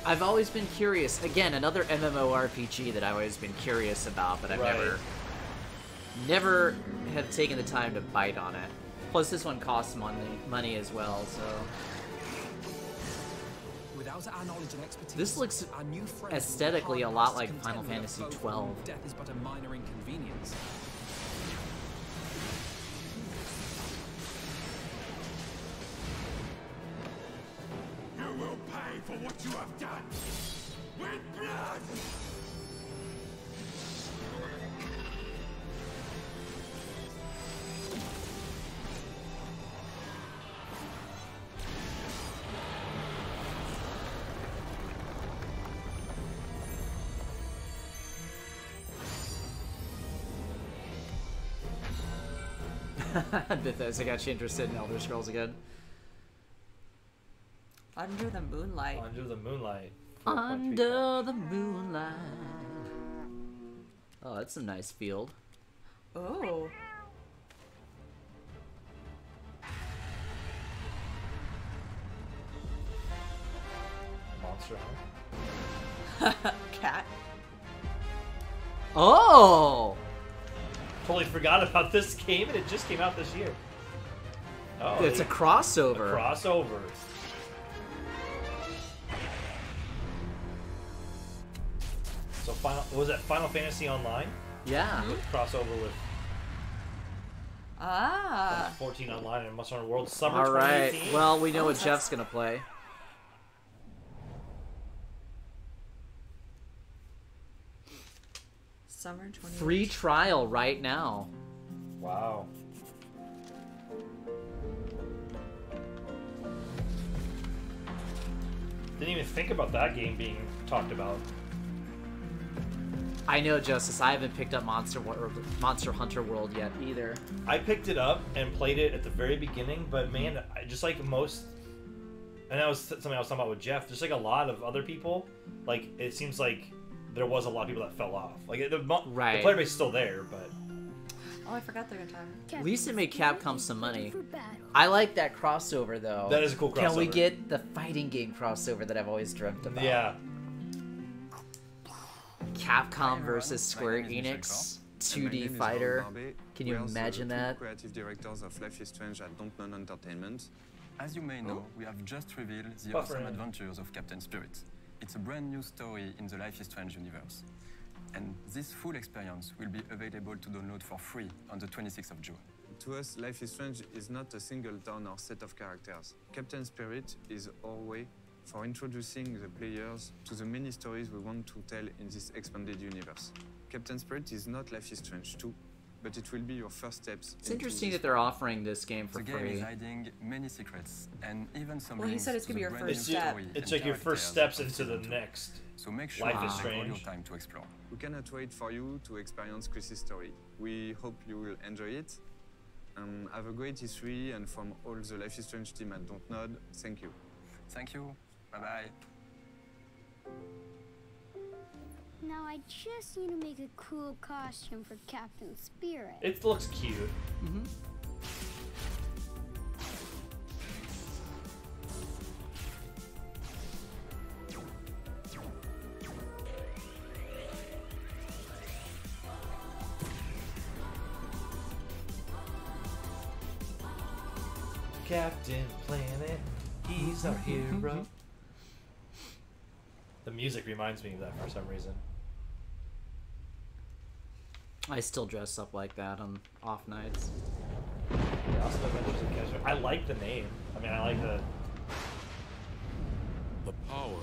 I've always been curious. Again, another MMORPG that I've always been curious about, but I've Right. never have taken the time to bite on it. Plus, this one costs money as well, so... Without our knowledge and expertise, This looks our new friends aesthetically will a be lot hard like pressed to Final contend with Fantasy a foe for whom 12. Death is but a minor inconvenience. You will pay for what you have done. With blood! Bethesda got you interested in Elder Scrolls again. Under the moonlight. Under the moonlight. Under the moonlight. Oh, that's a nice field. Oh. Monster Hunter. Cat. Oh! Totally forgot about this game, and it just came out this year. Oh, It's a crossover. A crossover. So was that Final Fantasy Online? Yeah. Crossover with 14 Online and Monster Hunter World Summer All right. 2018. Well, we know what Jeff's gonna play. Summer 2018. Free trial right now. Wow. Didn't even think about that game being talked about. I know, Justice. I haven't picked up Monster Hunter World yet either. I picked it up and played it at the very beginning, but man, just like most, and that was something I was talking about with Jeff. Just like a lot of other people, like it seems like there was a lot of people that fell off. Like the player base is still there, but Oh, I forgot they're gonna time. At least it made Capcom some money. I like that crossover, though. That is a cool crossover. Can we get the fighting game crossover that I've always dreamt about? Yeah. Capcom versus Square Enix 2D fighter. Can you imagine that? Creative directors of Life is Strange at Dontnod Entertainment. As you may know, we have just revealed the awesome adventures of Captain Spirit. It's a brand new story in the Life is Strange universe. And this full experience will be available to download for free on the 26th of June. To us, Life is Strange is not a single town or set of characters. Captain Spirit is our way for introducing the players to the many stories we want to tell in this expanded universe. Captain Spirit is not Life is Strange 2, but it will be your first steps. It's interesting that they're offering this game for free. The game is hiding many secrets and even some. Well, he said it's gonna be your first step. It's like your first steps into the next. So make sure Life is you take all your Strange. time to explore. We cannot wait for you to experience Chris's story. We hope you will enjoy it. Have a great E3, and from all the Life is Strange team at Dontnod, thank you. Thank you. Bye-bye. Now I just need to make a cool costume for Captain Spirit. It looks cute. Captain Planet, he's our hero. The music reminds me of that for some reason. I still dress up like that on off nights. I like the name. I mean, I like the power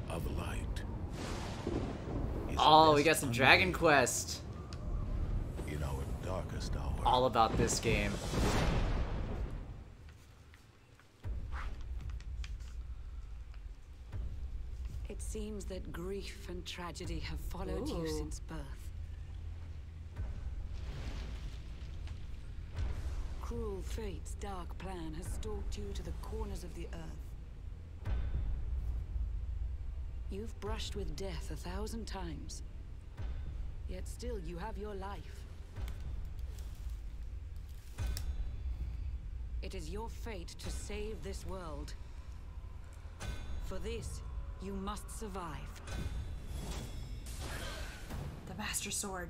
of light. Oh, we got some Dragon Quest. In our darkest hour. All about this game. It seems that grief and tragedy have followed you since birth. Cruel fate's dark plan has stalked you to the corners of the earth. You've brushed with death 1,000 times, yet still you have your life. It is your fate to save this world. For this, you must survive. The Master Sword.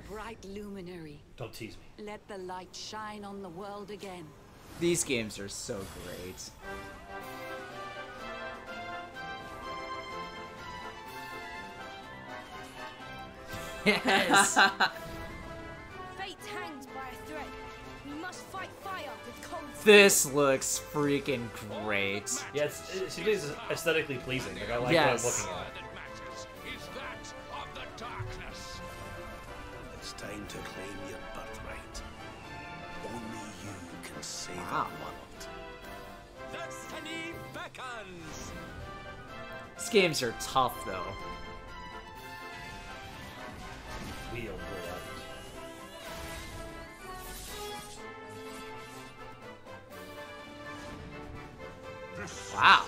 Bright luminary. Don't tease me. Let the light shine on the world again. These games are so great. Yes. Fate hangs by a thread. We must fight fire with cold. This looks freaking great. Yeah, it is aesthetically pleasing. Like I like Yes. what I'm looking at. It's time to claim your birthright. Only you can save Wow. the world. Destiny beckons. These games are tough, though. Wheel blood. Wow.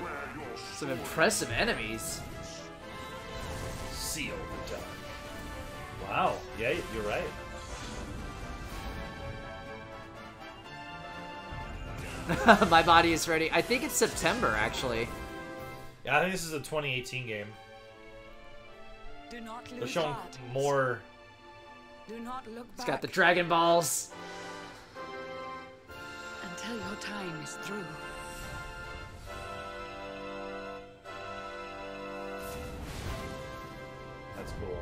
Some impressive enemies. Seal the dark. Wow. Yeah, you're right. My body is ready. I think it's September, actually. Yeah, I think this is a 2018 game. Do not They're lose showing heart. more. Do not look It's back. got the Dragon Balls. until your time is through. That's cool.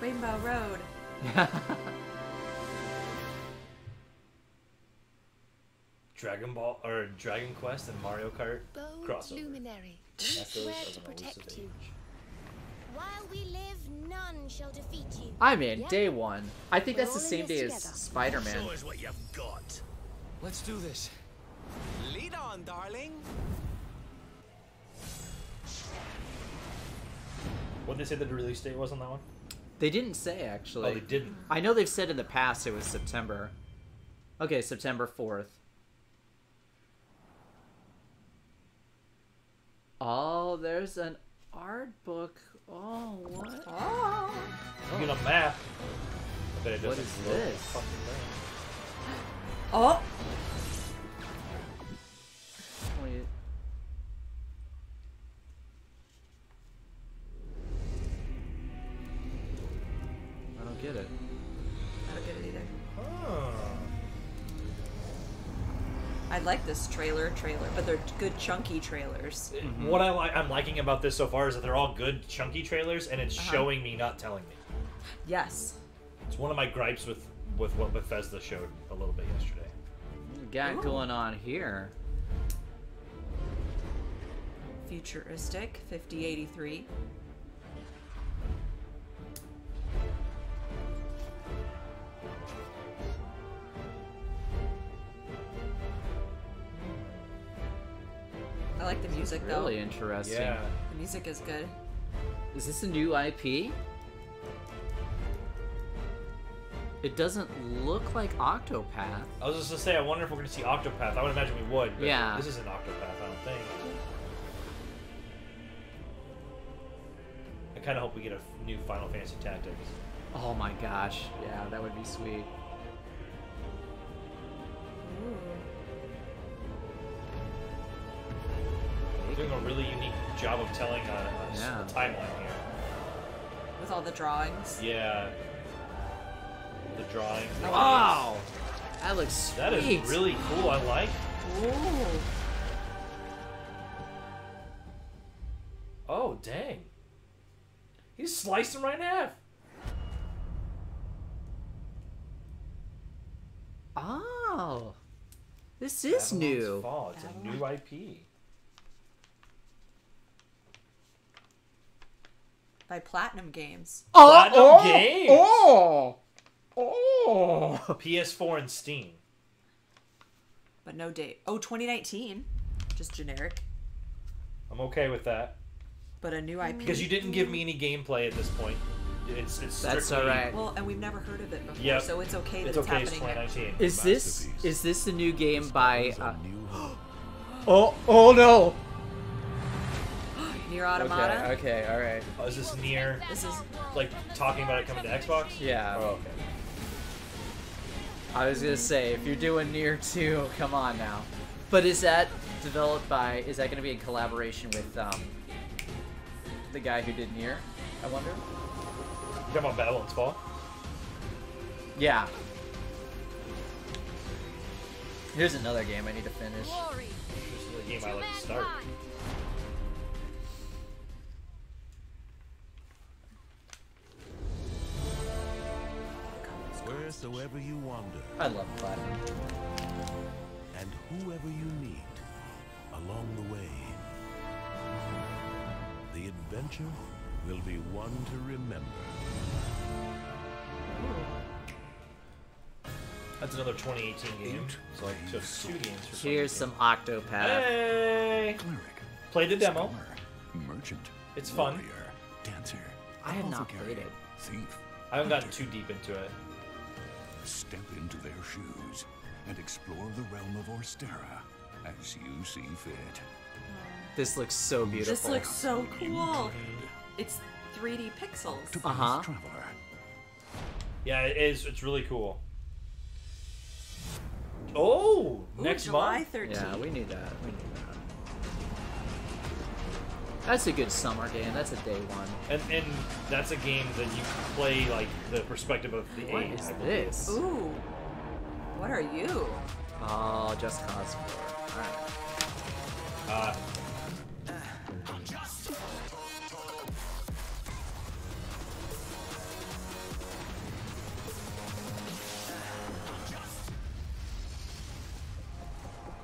Rainbow Road. Dragon Ball or Dragon Quest and Mario Kart Bold crossover. luminary, we Echoes swear of to an protect elusive you. age. While we live, none shall defeat you. I'm in. Yeah? Day one. I think that's We're the all same in day this as together. Spider-Man. Show us what you've got. Let's do this. Lead on, darling. What did they say the release date was on that one? They didn't say, actually. Oh, they didn't. I know they've said in the past it was September. Okay, September 4th. Oh, there's an art book. Oh, what? Oh. You get a map. I bet it What doesn't is look this? fucking right. Oh. Wait. I don't get it. I don't get it either. Oh. I like this trailer, but they're good chunky trailers. What I'm liking about this so far is that they're all good chunky trailers, and it's showing me, not telling me. Yes. It's one of my gripes with what Bethesda showed a little bit yesterday. What we got going on here? Futuristic, 5083. I like the music though. Really interesting. Yeah. The music is good. Is this a new IP? It doesn't look like Octopath. I was just gonna say, I wonder if we're gonna see Octopath. I would imagine we would. But Yeah. This isn't Octopath, I don't think. I kind of hope we get a new Final Fantasy Tactics. Oh my gosh. Yeah, that would be sweet. They're doing a really unique job of telling a timeline here. With all the drawings. Yeah. The drawings. The Wow! That looks sweet. That is really cool. I like. Ooh. Oh, dang. He sliced him right in half. Oh. This is Babylon's new. Fall. It's a new IP. By Platinum Games. Platinum Games. Oh! Oh! PS4 and Steam. But no date. Oh, 2019. Just generic. I'm okay with that. But a new IP. Because you didn't give me any gameplay at this point. It's strictly... That's alright. Well, and we've never heard of it before, Yep. so it's okay that It's okay, it's it's happening. 2019. Is this the new game by Oh no! Nier Automata? Okay, alright. Oh, is this near? This is like talking about it coming to Xbox? Yeah. Oh, okay. I was gonna say, if you're doing Nier 2, come on now. But is that developed by, is that gonna be in collaboration with the guy who did Nier, I wonder? You talking about Babylon's Fall? Yeah. Here's another game I need to finish. This is a game I like to start. Wheresoever you wander, I love Platinum. and whoever you meet along the way, the adventure will be one to remember. That's another 2018 game. So I took 2 games for Here's some Octopath. Hey! Played the demo. Merchant. It's fun. Warrior, dancer. I have not apothecary, played it. Thief. I haven't gotten too deep into it. Step into their shoes and explore the realm of Orstera as you see fit. This looks so beautiful. This looks so cool. It's 3D pixels. Uh-huh. Traveler. Yeah, it is. It's really cool. Oh, Ooh, next July month. 13th. Yeah, we need that. We need that. That's a good summer game. That's a day one. And that's a game that you can play like the perspective of the What age. is this? Ooh. What are you? Oh, Just Cause 4. Alright.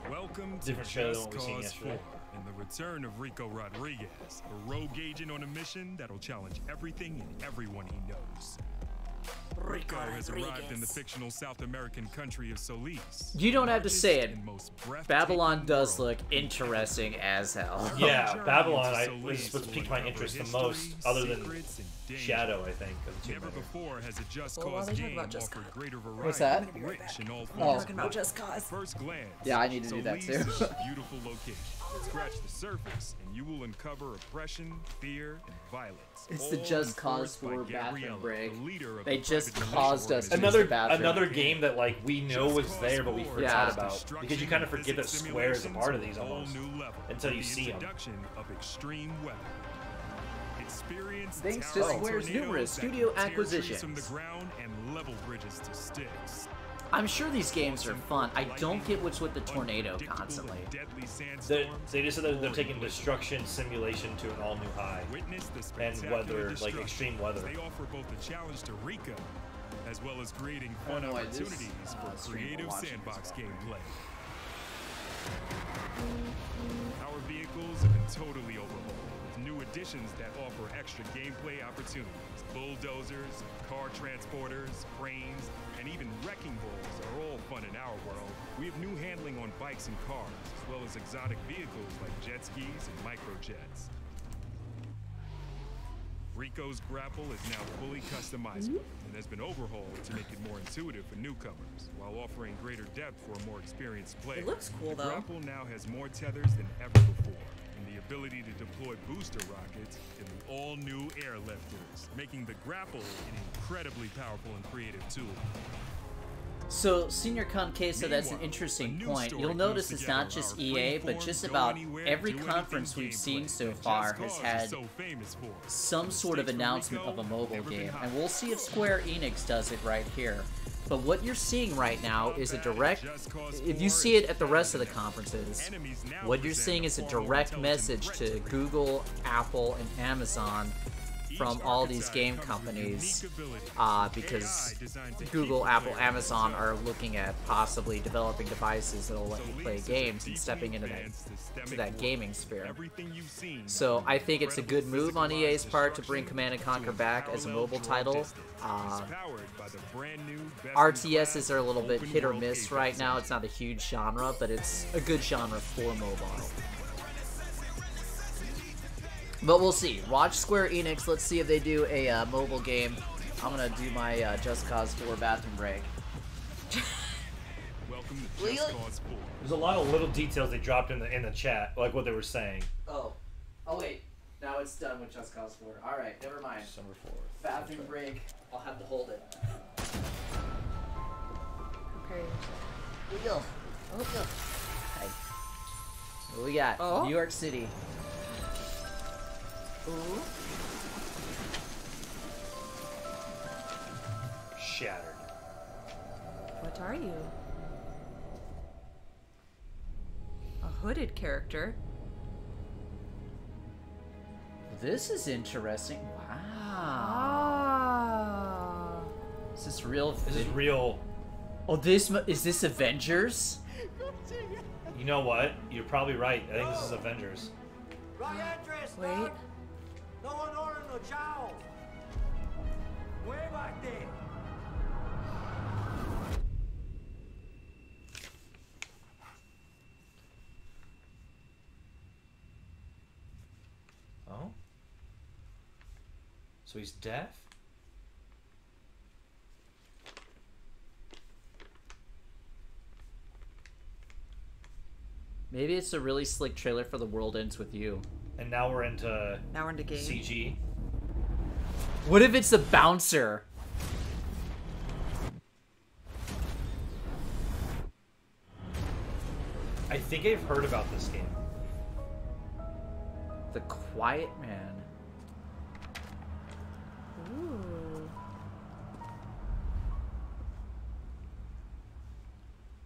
Welcome to Different show than Just what we've seen Cause yesterday. 4 and the return of Rico Rodriguez, a rogue agent on a mission that'll challenge everything and everyone he knows. Rico has arrived in the fictional South American country of Solis. You don't have to say it. and most breathtaking Babylon does look interesting as hell. Yeah, Babylon was what's piqued my interest the most, other than Shadow, I think. Of the Never before has a Just Well, Cause why are they talking game about Just offered greater variety. What's that? Rich in all Oh. forms. Talking about Just Cause. First glance. Yeah, I need to do that Solis too. is a beautiful location. Scratch the surface, and you will uncover oppression, fear, and violence. It's the all Just Cause enforced by 4 bathroom Gabriella, break. the leader of They the just private caused militia us to use the bathroom. Another game that like we know was there, but we forgot Yeah. about because you kind of forget that Square is a part of these almost until you see them. Introduction of extreme weather. Experience Thanks to towering Square's tornadoes numerous that studio tear trees acquisitions. from the ground and level bridges to sticks. I'm sure these games are fun. I don't get what's with the tornado constantly. They just said that they're taking destruction simulation to an all new high, and weather, like extreme weather. They offer both a challenge to Rico, as well as creating fun opportunities for creative sandbox gameplay. Our vehicles have been totally overhauled with new additions that offer extra gameplay opportunities. Bulldozers, car transporters, cranes, and even wrecking balls are all fun in our world. We have new handling on bikes and cars, as well as exotic vehicles like jet skis and microjets. Rico's grapple is now fully customizable and has been overhauled to make it more intuitive for newcomers, while offering greater depth for a more experienced player. It looks cool, the though. grapple now has more tethers than ever before, and the ability to deploy booster rockets in the all-new airlifters, making the grapple an incredibly powerful and creative tool. So, Senior Con Queso, that's an interesting point. You'll notice it's not just EA, but just about every conference we've seen so far has had some sort of announcement of a mobile game. And we'll see if Square Enix does it right here. But what you're seeing right now is a direct, if you see it at the rest of the conferences, what you're seeing is a direct message to Google, Apple, and Amazon from all these game companies, because Google, Apple, Amazon are looking at possibly developing devices that'll let you play games and stepping into that gaming sphere. So I think it's a good move on EA's part to bring Command & Conquer back as a mobile title. RTSs are a little bit hit or miss right now. It's not a huge genre, but it's a good genre for mobile. But we'll see. Watch Square Enix. Let's see if they do a mobile game. I'm gonna do my Just Cause 4 bathroom break. Welcome to Just Cause 4. There's a lot of little details they dropped in the chat, like what they were saying. Oh wait. Now it's done with Just Cause 4. All right, never mind. December 4th. Bathroom break. I'll have to hold it. Prepare yourself. Hey. What do we got? Oh. New York City. Ooh. Shattered. What are you? A hooded character. This is interesting. Wow. Ah. Is this real? This is real. Oh, is this Avengers? You know what? You're probably right. I think this is Avengers. Wait. No honor, no chao. Muévate. Oh? So he's deaf? Maybe it's a really slick trailer for The World Ends With You. And now we're into game. CG. What if it's a bouncer? I think I've heard about this game. The Quiet Man. Ooh.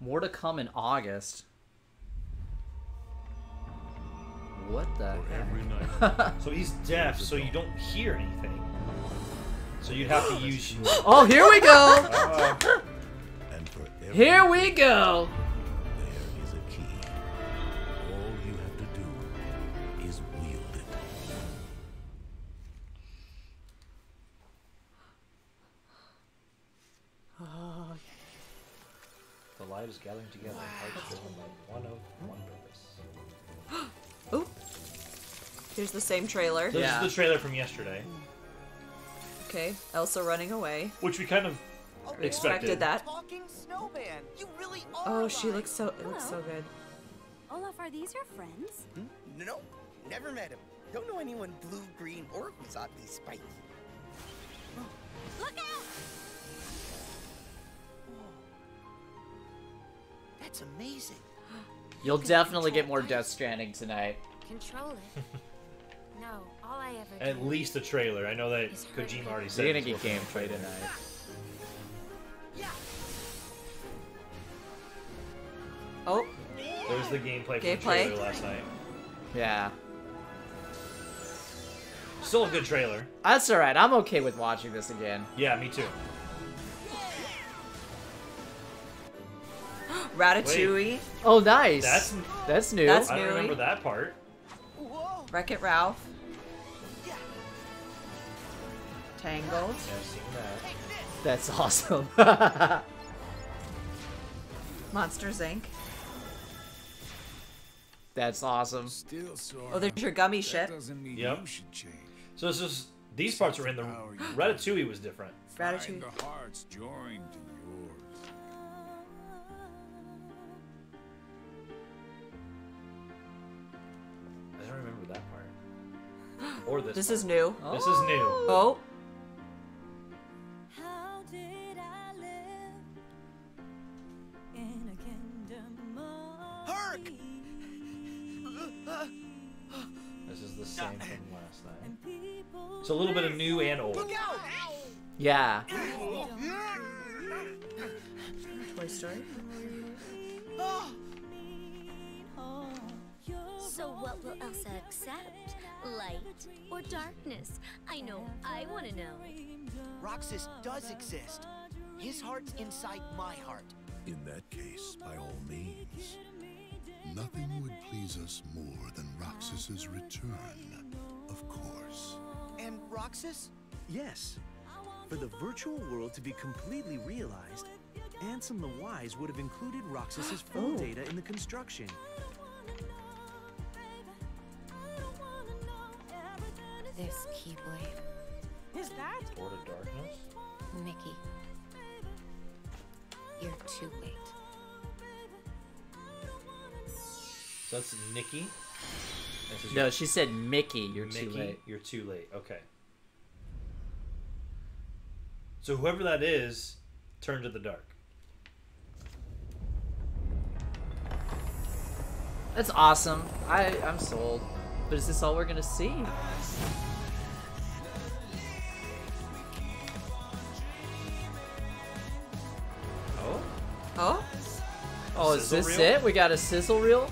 More to come in August. What the heck? So he's deaf, so you don't hear anything. So you'd have to use. Oh, here we go. And for every Here we go. there is a key. All you have to do is wield it. The light is gathering together. Hearts driven by one oath, one purpose. Oop. Here's the same trailer. So this is the trailer from yesterday, Okay, Elsa running away. which we kind of expected. That. Talking snowman. You really are. Oh, she looks so. It looks so good. Olaf, are these your friends? No, never met him. Don't know anyone blue, green, or who's oddly spiky. Look out! That's amazing. You'll definitely get more Death Stranding tonight. Control it. No, all I ever At do least the trailer. I know that Kojima already said. You're gonna he's get working on gameplay the tonight. Oh. There was the gameplay from the Gameplay. trailer last night. Yeah. Still a good trailer. That's alright. I'm okay with watching this again. Yeah, me too. Ratatouille. Oh, nice. That's new. That's I new. don't remember that part. Wreck-It Ralph. Tangled. Yeah, I've seen that. That's awesome. Monsters Inc. That's awesome. Oh, there's your gummy ship. Yep. So this is these parts are in the Ratatouille was different. Ratatouille. The hearts joined to yours. I don't remember that part. Or this. This part. is new. This is new. Oh. How did I live in a kingdom of Hark! This is the same from last night. So a little bit of new and old. Look out! Yeah. Toy Story. So what will Elsa accept? Light or darkness? I know, I want to know. Roxas does exist. His heart's inside my heart. In that case, by all means. Nothing would please us more than Roxas's return, of course. And Roxas? Yes. For the virtual world to be completely realized, Ansem the Wise would have included Roxas's full data in the construction. this Keyblade? Is that? Sword of Darkness? Mickey. You're too late. So that's Nikki? No, she said Mickey. You're Mickey, too late. You're too late. Okay. So whoever that is, turn to the dark. That's awesome. I'm sold. But is this all we're gonna see? Oh? Oh? Oh, is Sizzle this reel? it? We got a sizzle reel?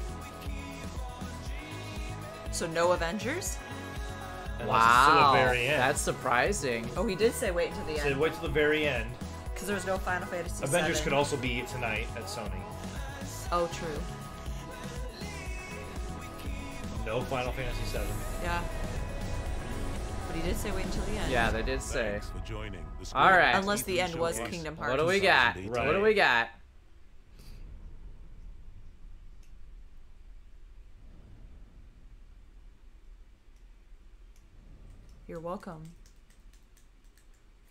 So no Avengers? Unless it's to the Wow, very end. that's surprising. Oh, he did say wait until the Said end. wait till the very end. Because there was no Final Fantasy Avengers 7. could also be tonight at Sony. Oh, true. No Final Fantasy 7. Yeah. But he did say wait until the end. Yeah, they did say. Thanks for joining the Square All right. Enix Unless the E3 end was showcase. Kingdom Hearts. What do we got? Right. What do we got? You're welcome.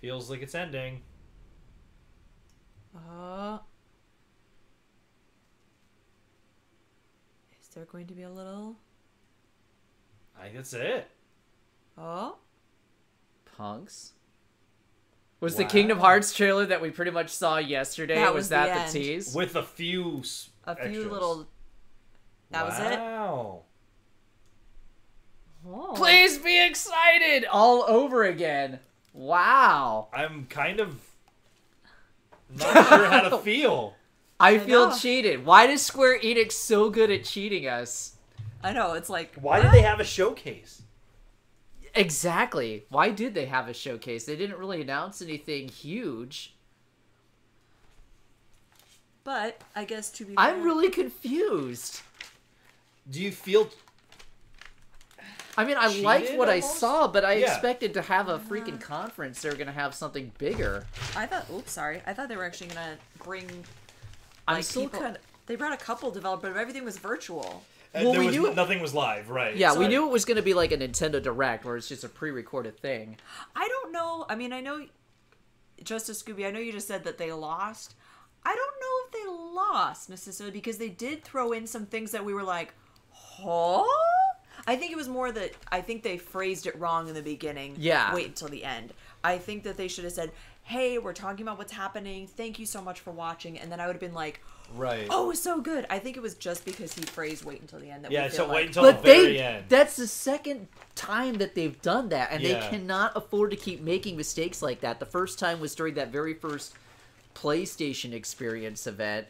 Feels like it's ending. Is there going to be a little? I think that's it. Oh? Punks. Was the Kingdom Hearts trailer that we pretty much saw yesterday, That was was that the the end. tease? With a few A few extras. little. That was it? Wow. Oh. Please be excited all over again. Wow. I'm kind of not sure how to feel. I feel cheated. Why is Square Enix so good at cheating us? I know, it's like... Why did they have a showcase? Exactly. Why did they have a showcase? They didn't really announce anything huge. But, I guess to be I'm fair... really confused. Do you feel... I mean, I liked what almost? I saw, but I expected to have a freaking conference. They were going to have something bigger. I thought... Oops, sorry. I thought they were actually going to bring... I'm still kind of... They brought a couple developers, but everything was virtual. Well, we knew nothing was live, right? Yeah, we knew it was going to be like a Nintendo Direct, where it's just a pre-recorded thing. I don't know. I mean, I know... Justice Scooby, I know you just said that they lost. I don't know if they lost, necessarily, because they did throw in some things that we were like, huh? I think it was more that I think they phrased it wrong in the beginning. Yeah. Wait until the end. I think that they should have said, hey, we're talking about what's happening. Thank you so much for watching. And then I would have been like, right. Oh, it was so good. I think it was just because he phrased wait until the end. That yeah, we feel so wait like, until the very end. That's the second time that they've done that, and Yeah. they cannot afford to keep making mistakes like that. The first time was during that very first PlayStation Experience event,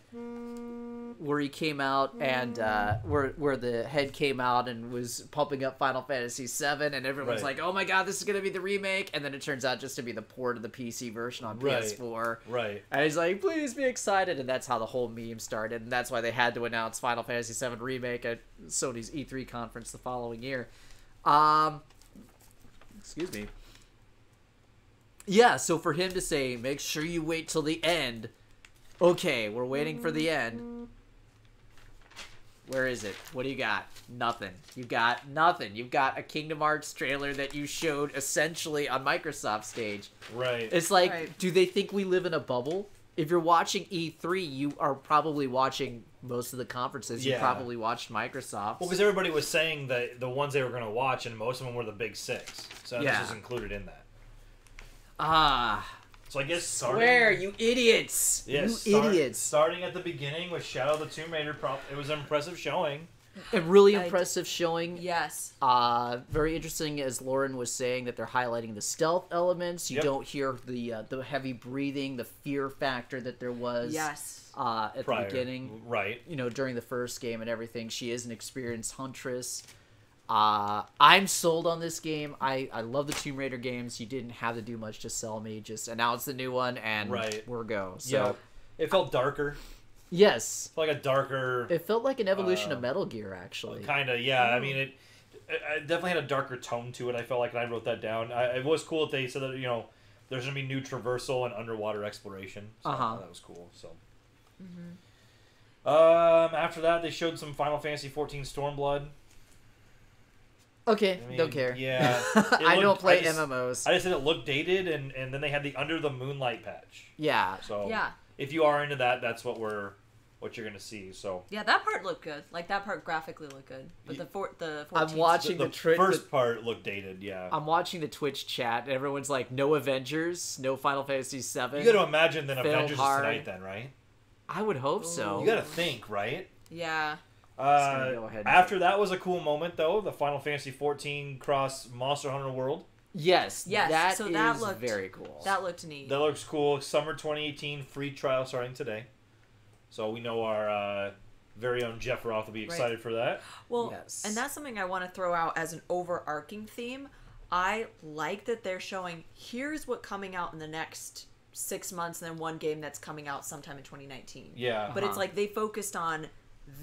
where he came out and where the head came out and was pumping up Final Fantasy VII, and everyone's Right. like, "Oh my god, this is gonna be the remake!" And then it turns out just to be the port of the PC version on Right. PS4. Right. And he's like, "Please be excited," and that's how the whole meme started, and that's why they had to announce Final Fantasy VII remake at Sony's E3 conference the following year. Excuse me. Yeah, so for him to say, make sure you wait till the end. Okay, we're waiting for the end. Where is it? What do you got? Nothing. You got nothing. You've got a Kingdom Hearts trailer that you showed essentially on Microsoft stage. Right. It's like, do they think we live in a bubble? If you're watching E3, you are probably watching most of the conferences. You Yeah. probably watched Microsoft. Well, because everybody was saying that the ones they were going to watch, and most of them were the big six. So Yeah. this was included in that. So I guess Square, you idiots! Yes, you idiots! Starting at the beginning with Shadow of the Tomb Raider, it was an impressive showing. A really impressive showing. Yes. Very interesting, as Lauren was saying, that they're highlighting the stealth elements. You Yep. don't hear the heavy breathing, the fear factor that there was. Yes. At Prior. the beginning, Right. You know, during the first game and everything. She is an experienced huntress. I'm sold on this game. I love the Tomb Raider games. You didn't have to do much to sell me. Just announce the new one and we're go. So Yeah. It felt darker. yes, Like a darker. it felt like an evolution of Metal Gear, actually. Kind of, yeah. I mean, it definitely had a darker tone to it. I felt like, and I wrote that down. It was cool that they said that there's gonna be new traversal and underwater exploration. So that was cool. So. After that, they showed some Final Fantasy XIV Stormblood. Okay, I mean, don't care. Yeah, I don't play MMOs. I just said it looked dated, and then they had the Under the Moonlight patch. Yeah. So Yeah. if you are into that, that's what you're gonna see. So Yeah, that part looked good. Like, that part graphically looked good. But the 14th... I'm watching the first part looked dated. Yeah. I'm watching the Twitch chat, and everyone's like, "No Avengers, no Final Fantasy VII." You got to imagine that failed Avengers hard. is tonight, then, right? I would hope so. You got to think, right? Yeah. Go ahead. After that was a cool moment, though. The Final Fantasy XIV cross Monster Hunter World. Yes. Yes. That so is that looked very cool. That looked neat. That looks cool. Summer 2018 free trial starting today. So we know our very own Jeff Roth will be excited for that. Well, and that's something I want to throw out as an overarching theme. I like that they're showing, here's what coming out in the next 6 months, and then one game that's coming out sometime in 2019. Yeah. But it's like they focused on,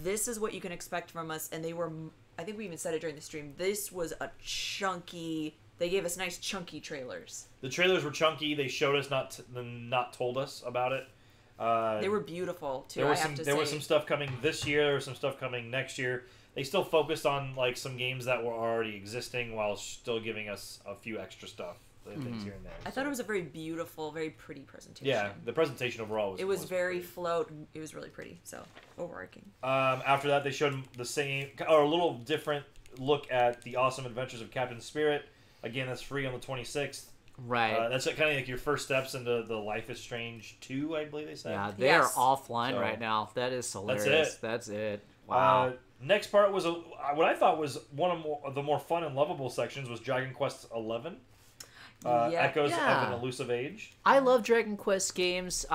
this is what you can expect from us, and they were, I think we even said it during the stream, this was a chunky, they gave us nice chunky trailers. The trailers were chunky. They showed us, not told us about it. They were beautiful too. There was some stuff coming this year. There was some stuff coming next year. They still focused on like some games that were already existing while still giving us a few extra stuff, things here and there. I thought it was a very beautiful, very pretty presentation. Yeah, the presentation overall was. It was very float. It was really pretty. So overarching. After that, they showed the same or a little different look at the Awesome Adventures of Captain Spirit. Again, that's free on the 26th. Right. That's kind of like your first steps into the Life is Strange 2, I believe they said. Yeah, they are offline right now. That is hilarious. That's it. Wow. Next part was what I thought was one of the more fun and lovable sections was Dragon Quest XI. Echoes of an Elusive Age. I love Dragon Quest games.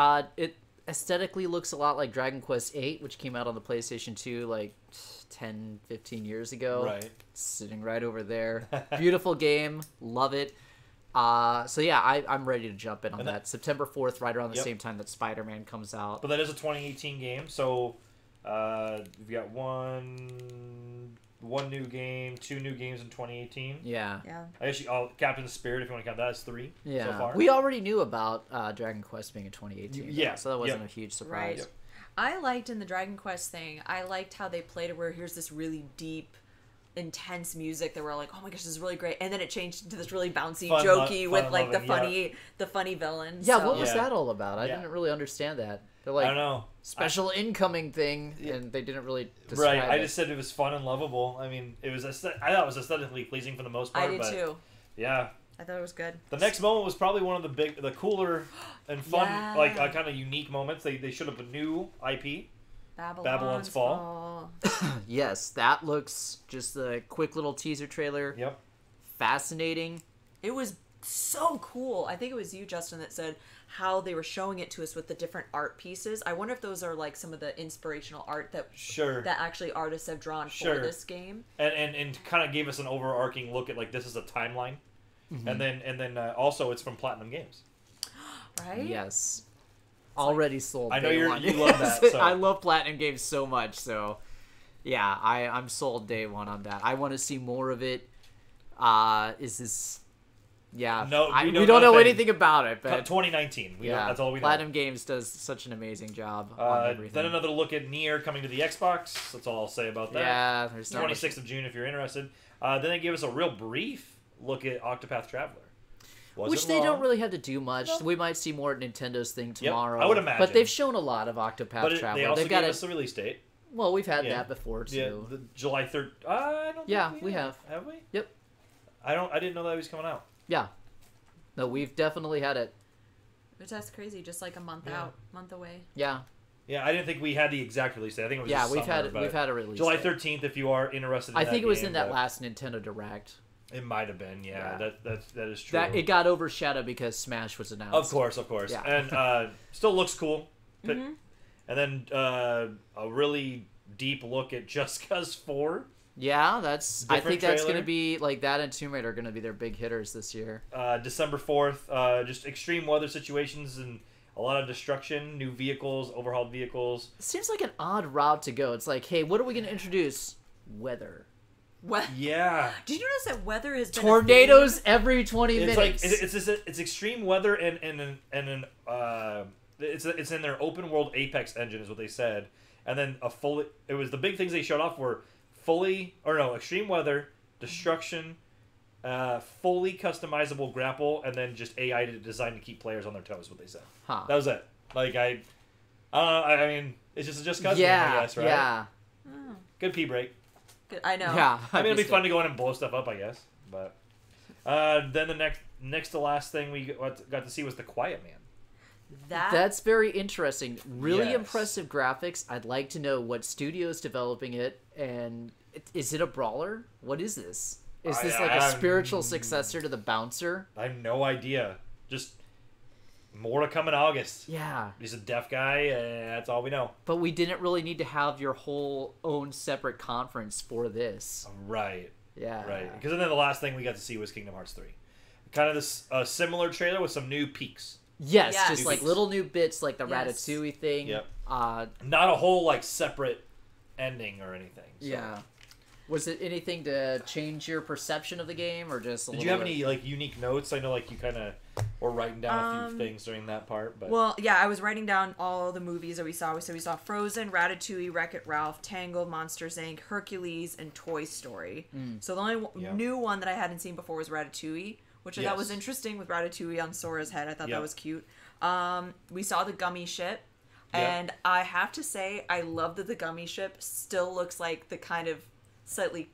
aesthetically looks a lot like Dragon Quest VIII, which came out on the PlayStation 2 like 10, 15 years ago. Right. Sitting right over there. Beautiful game. Love it. So yeah, I'm ready to jump in on that. September 4th, right around the same time that Spider-Man comes out. But that is a 2018 game, so we've got one new game, 2 new games in 2018. Yeah. I guess Captain Spirit, if you want to count that, is 3 so far. We already knew about Dragon Quest being in 2018. Yeah. So that wasn't a huge surprise. Right. I liked in the Dragon Quest thing, I liked how they played it where here's this really deep, intense music that we're like, oh my gosh, this is really great, and then it changed into this really bouncy, jokey with like the funny villains. Yeah, what was that all about? I didn't really understand that. They're like, I don't know, special incoming thing, and they didn't really describe it. I just said it was fun and lovable. I mean, I thought it was aesthetically pleasing for the most part. I did too. Yeah. I thought it was good. The next moment was probably one of the cooler and fun, kind of unique moments. They showed up a new IP. Babylon's Fall. Yes, that looks just a quick little teaser trailer. Yep. Fascinating. It was so cool. I think it was you, Justin, that said how they were showing it to us with the different art pieces. I wonder if those are like some of the inspirational art that that actually artists have drawn for this game. And kind of gave us an overarching look at like this is a timeline. Mm-hmm. And then also it's from Platinum Games. Right? Yes. Already sold. I know you love that. So. I love Platinum Games so much, so yeah, I'm sold day one on that. I want to see more of it. Is this? Yeah, no, we don't know anything about it. But 2019, that's all we know. Platinum Games does such an amazing job on everything. Then another look at Nier coming to the Xbox. That's all I'll say about that. Yeah, there's 26th of June if you're interested. Then they gave us a real brief look at Octopath Traveler. Which they don't really have to do much. No. We might see more at Nintendo's thing tomorrow. I would imagine. But they've shown a lot of Octopath Traveler. They also gave us the release date. Well, we've had that before too. Yeah, the July 3rd. I don't. Yeah, we have. Have we? Yep. I didn't know that was coming out. Yeah. No, we've definitely had it. Which that's crazy. Just like a month out, month away. Yeah. Yeah, I didn't think we had the exact release date. I think it was we've had a release. July 13th. If you are interested in I think it was in that last Nintendo Direct. It might have been, that is true. That it got overshadowed because Smash was announced. Of course. Yeah. And still looks cool. Mm-hmm. And then a really deep look at Just Cause 4. Yeah, I think that's going to be, like, that and Tomb Raider are going to be their big hitters this year. December 4th, just extreme weather situations and a lot of destruction, new vehicles, overhauled vehicles. It seems like an odd route to go. It's like, hey, what are we going to introduce? Weather. Yeah. Did you notice that weather has been tornadoes every 20 minutes? It's extreme weather and it's in their open world Apex engine is what they said, and then the big things they showed off were extreme weather, destruction, fully customizable grapple, and then just AI designed to keep players on their toes. What they said. Huh. That was it. Like I don't know. I mean, it's just cause game, I guess, right? Yeah. Good pee break. Good. I know. Yeah. I mean, it'd be fun to go in and blow stuff up, I guess. But then the next to last thing we got to see was The Quiet Man. That's very interesting. Really impressive graphics. I'd like to know what studio is developing it, and is it a brawler? What is this? Is this like a spiritual successor to the Bouncer? I have no idea. Just more to come in August. Yeah. He's a deaf guy, and that's all we know. But we didn't really need to have your whole own separate conference for this. Right. Yeah. Right. Because then the last thing we got to see was Kingdom Hearts 3. Kind of this similar trailer with some new peaks. Yes, just like little new bits like the Ratatouille thing. Yep. Not a whole like separate ending or anything. So. Yeah. Was it anything to change your perception of the game, or just? Did you have any like unique notes? I know like you kind of were writing down a few things during that part. But well, yeah, I was writing down all the movies that we saw. So we saw Frozen, Ratatouille, Wreck-It Ralph, Tangled, Monsters Inc., Hercules, and Toy Story. So the only new one that I hadn't seen before was Ratatouille, which I thought was interesting with Ratatouille on Sora's head. I thought that was cute. We saw the gummy ship. And I have to say, I love that the gummy ship still looks like the kind of slightly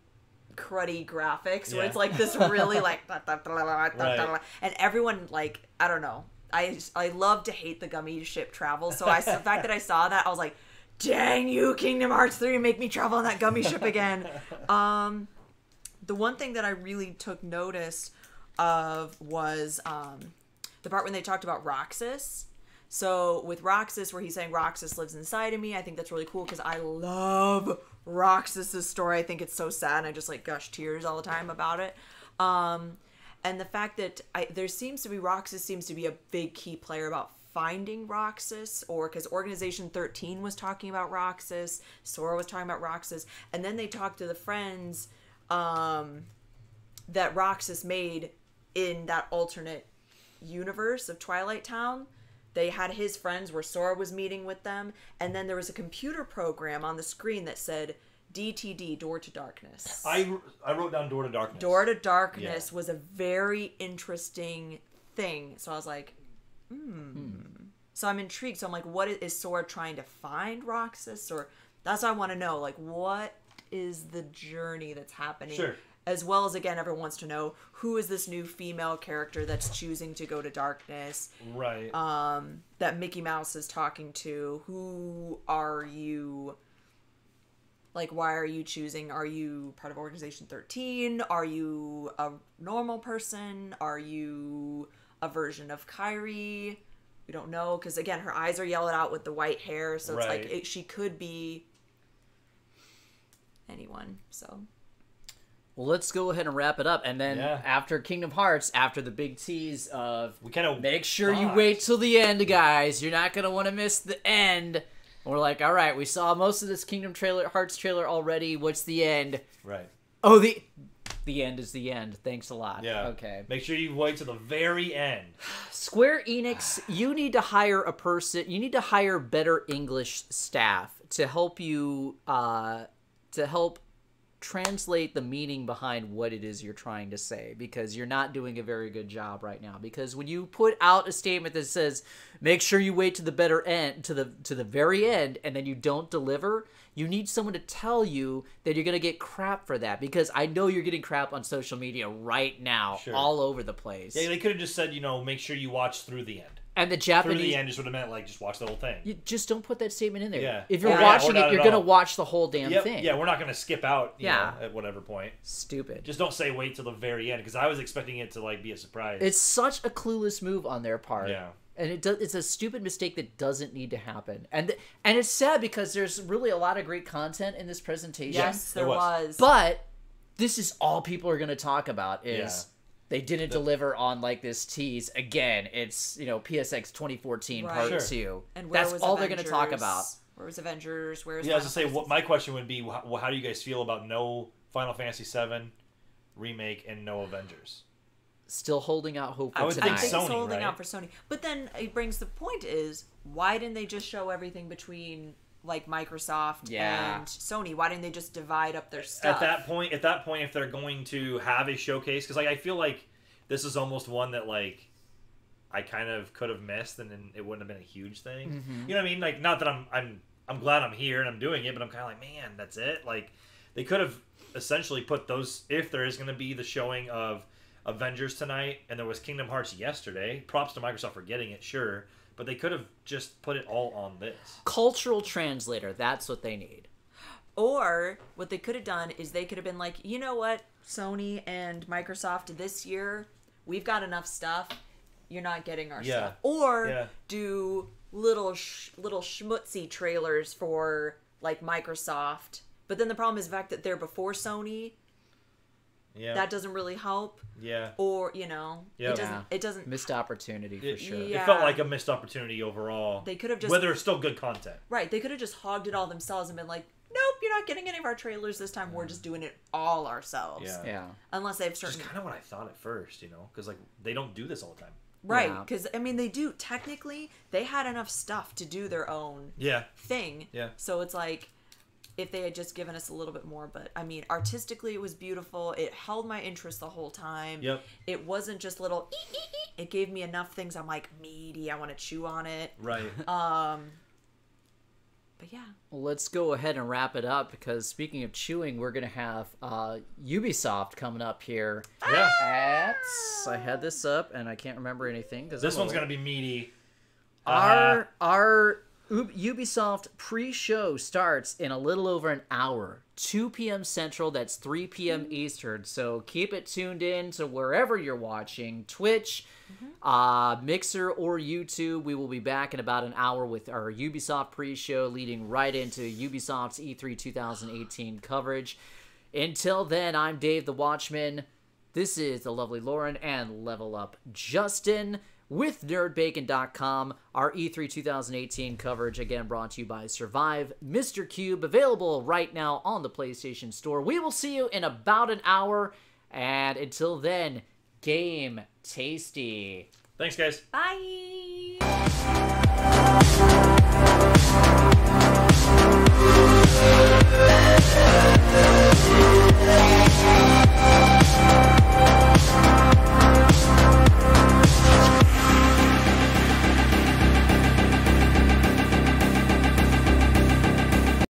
cruddy graphics where it's like this really like and everyone like I don't know, I love to hate the gummy ship travel, so the fact that I saw that I was like, dang you, Kingdom Hearts 3, make me travel on that gummy ship again. The one thing that I really took notice of was the part when they talked about Roxas. So with Roxas, where he's saying Roxas lives inside of me, I think that's really cool because I love Roxas's story. I think it's so sad, and I just like gush tears all the time about it. And the fact that Roxas seems to be a big key player about finding Roxas, or because Organization 13 was talking about Roxas, Sora was talking about Roxas, and then they talked to the friends that Roxas made in that alternate universe of Twilight Town. They had his friends where Sora was meeting with them, and then there was a computer program on the screen that said DTD, Door to Darkness. I wrote down Door to Darkness. Door to Darkness was a very interesting thing. So I was like, So I'm intrigued. So I'm like, what is Sora trying to find Roxas? Or that's what I want to know. Like, what is the journey that's happening? Sure. As well as, again, everyone wants to know, who is this new female character that's choosing to go to darkness? Right. That Mickey Mouse is talking to. Who are you? Like, why are you choosing? Are you part of Organization 13? Are you a normal person? Are you a version of Kairi? We don't know, because, again, her eyes are yellowed out with the white hair, so it's like she could be anyone, so... Well, let's go ahead and wrap it up. And then after Kingdom Hearts, after the big tease of make sure you wait till the end, guys. You're not going to want to miss the end. And we're like, all right, we saw most of this Kingdom Hearts trailer already. What's the end? Right. Oh, the end is the end. Thanks a lot. Yeah. Okay. Make sure you wait till the very end. Square Enix, you need to hire a person. You need to hire better English staff to help you, translate the meaning behind what it is you're trying to say, because you're not doing a very good job right now. Because when you put out a statement that says make sure you wait to the better end, to the very end, and then you don't deliver, you need someone to tell you that you're going to get crap for that, because I know you're getting crap on social media right now all over the place. Yeah, they could have just said, make sure you watch through the end. And the Japanese... Through the end just would have meant, like, just watch the whole thing. You just don't put that statement in there. Yeah. If you're watching it, you're going to watch the whole damn thing. Yeah, we're not going to skip out, you know, at whatever point. Stupid. Just don't say wait till the very end, because I was expecting it to, like, be a surprise. It's such a clueless move on their part. Yeah. And it's a stupid mistake that doesn't need to happen. And it's sad, because there's really a lot of great content in this presentation. Yes, there was. But this is all people are going to talk about is... They didn't deliver on, like, this tease. Again, it's, PSX 2014 Part 2. And that's all they're going to talk about. Where was Avengers? Where's I was going to say, my question would be, how do you guys feel about no Final Fantasy VII Remake and no Avengers? Still holding out hope for I tonight. think Sony, it's holding out for Sony. But then it brings the point is, why didn't they just show everything between... like Microsoft and Sony? Why didn't they just divide up their stuff? At that point, if they're going to have a showcase, because I feel like this is almost one that like I kind of could have missed, and then it wouldn't have been a huge thing. Mm-hmm. You know what I mean? Like, not that I'm glad I'm here and I'm doing it, but I'm kind of like, man, that's it. Like, they could have essentially put those, if there is going to be the showing of Avengers tonight, and there was Kingdom Hearts yesterday. Props to Microsoft for getting it, sure. But they could have just put it all on this. Cultural translator, that's what they need. Or what they could have done is they could have been like, you know what, Sony and Microsoft, this year, we've got enough stuff. You're not getting our stuff. Or do little schmutzy trailers for like Microsoft. But then the problem is the fact that they're before Sony. Yeah. That doesn't really help. Yeah. Or, it doesn't missed opportunity for sure. It felt like a missed opportunity overall. They could have just, whether it's still good content. Right. They could have just hogged it all themselves and been like, nope, you're not getting any of our trailers this time. We're just doing it all ourselves. Yeah. Unless they have certain... Which is kind of what I thought at first, because like they don't do this all the time. Right, because I mean they do. Technically, they had enough stuff to do their own thing. Yeah. So it's like, if they had just given us a little bit more, but I mean, artistically it was beautiful. It held my interest the whole time. Yep. It wasn't just little. It gave me enough things. I'm like meaty. I want to chew on it. Right. But yeah. Well, let's go ahead and wrap it up, because speaking of chewing, we're gonna have Ubisoft coming up here. Yeah. I had this up and I can't remember anything because this one's gonna be meaty. Our Ubisoft pre-show starts in a little over an hour, 2 p.m. Central, that's 3 p.m. Eastern, so keep it tuned in to wherever you're watching, Twitch, Mixer, or YouTube. We will be back in about an hour with our Ubisoft pre-show, leading right into Ubisoft's E3 2018 coverage. Until then, I'm Dave the Watchman, this is the lovely Lauren, and Level Up Justin. With NerdBacon.com, our E3 2018 coverage, again brought to you by Survive Mr. Cube, available right now on the PlayStation Store. We will see you in about an hour, and until then, game tasty. Thanks, guys. Bye!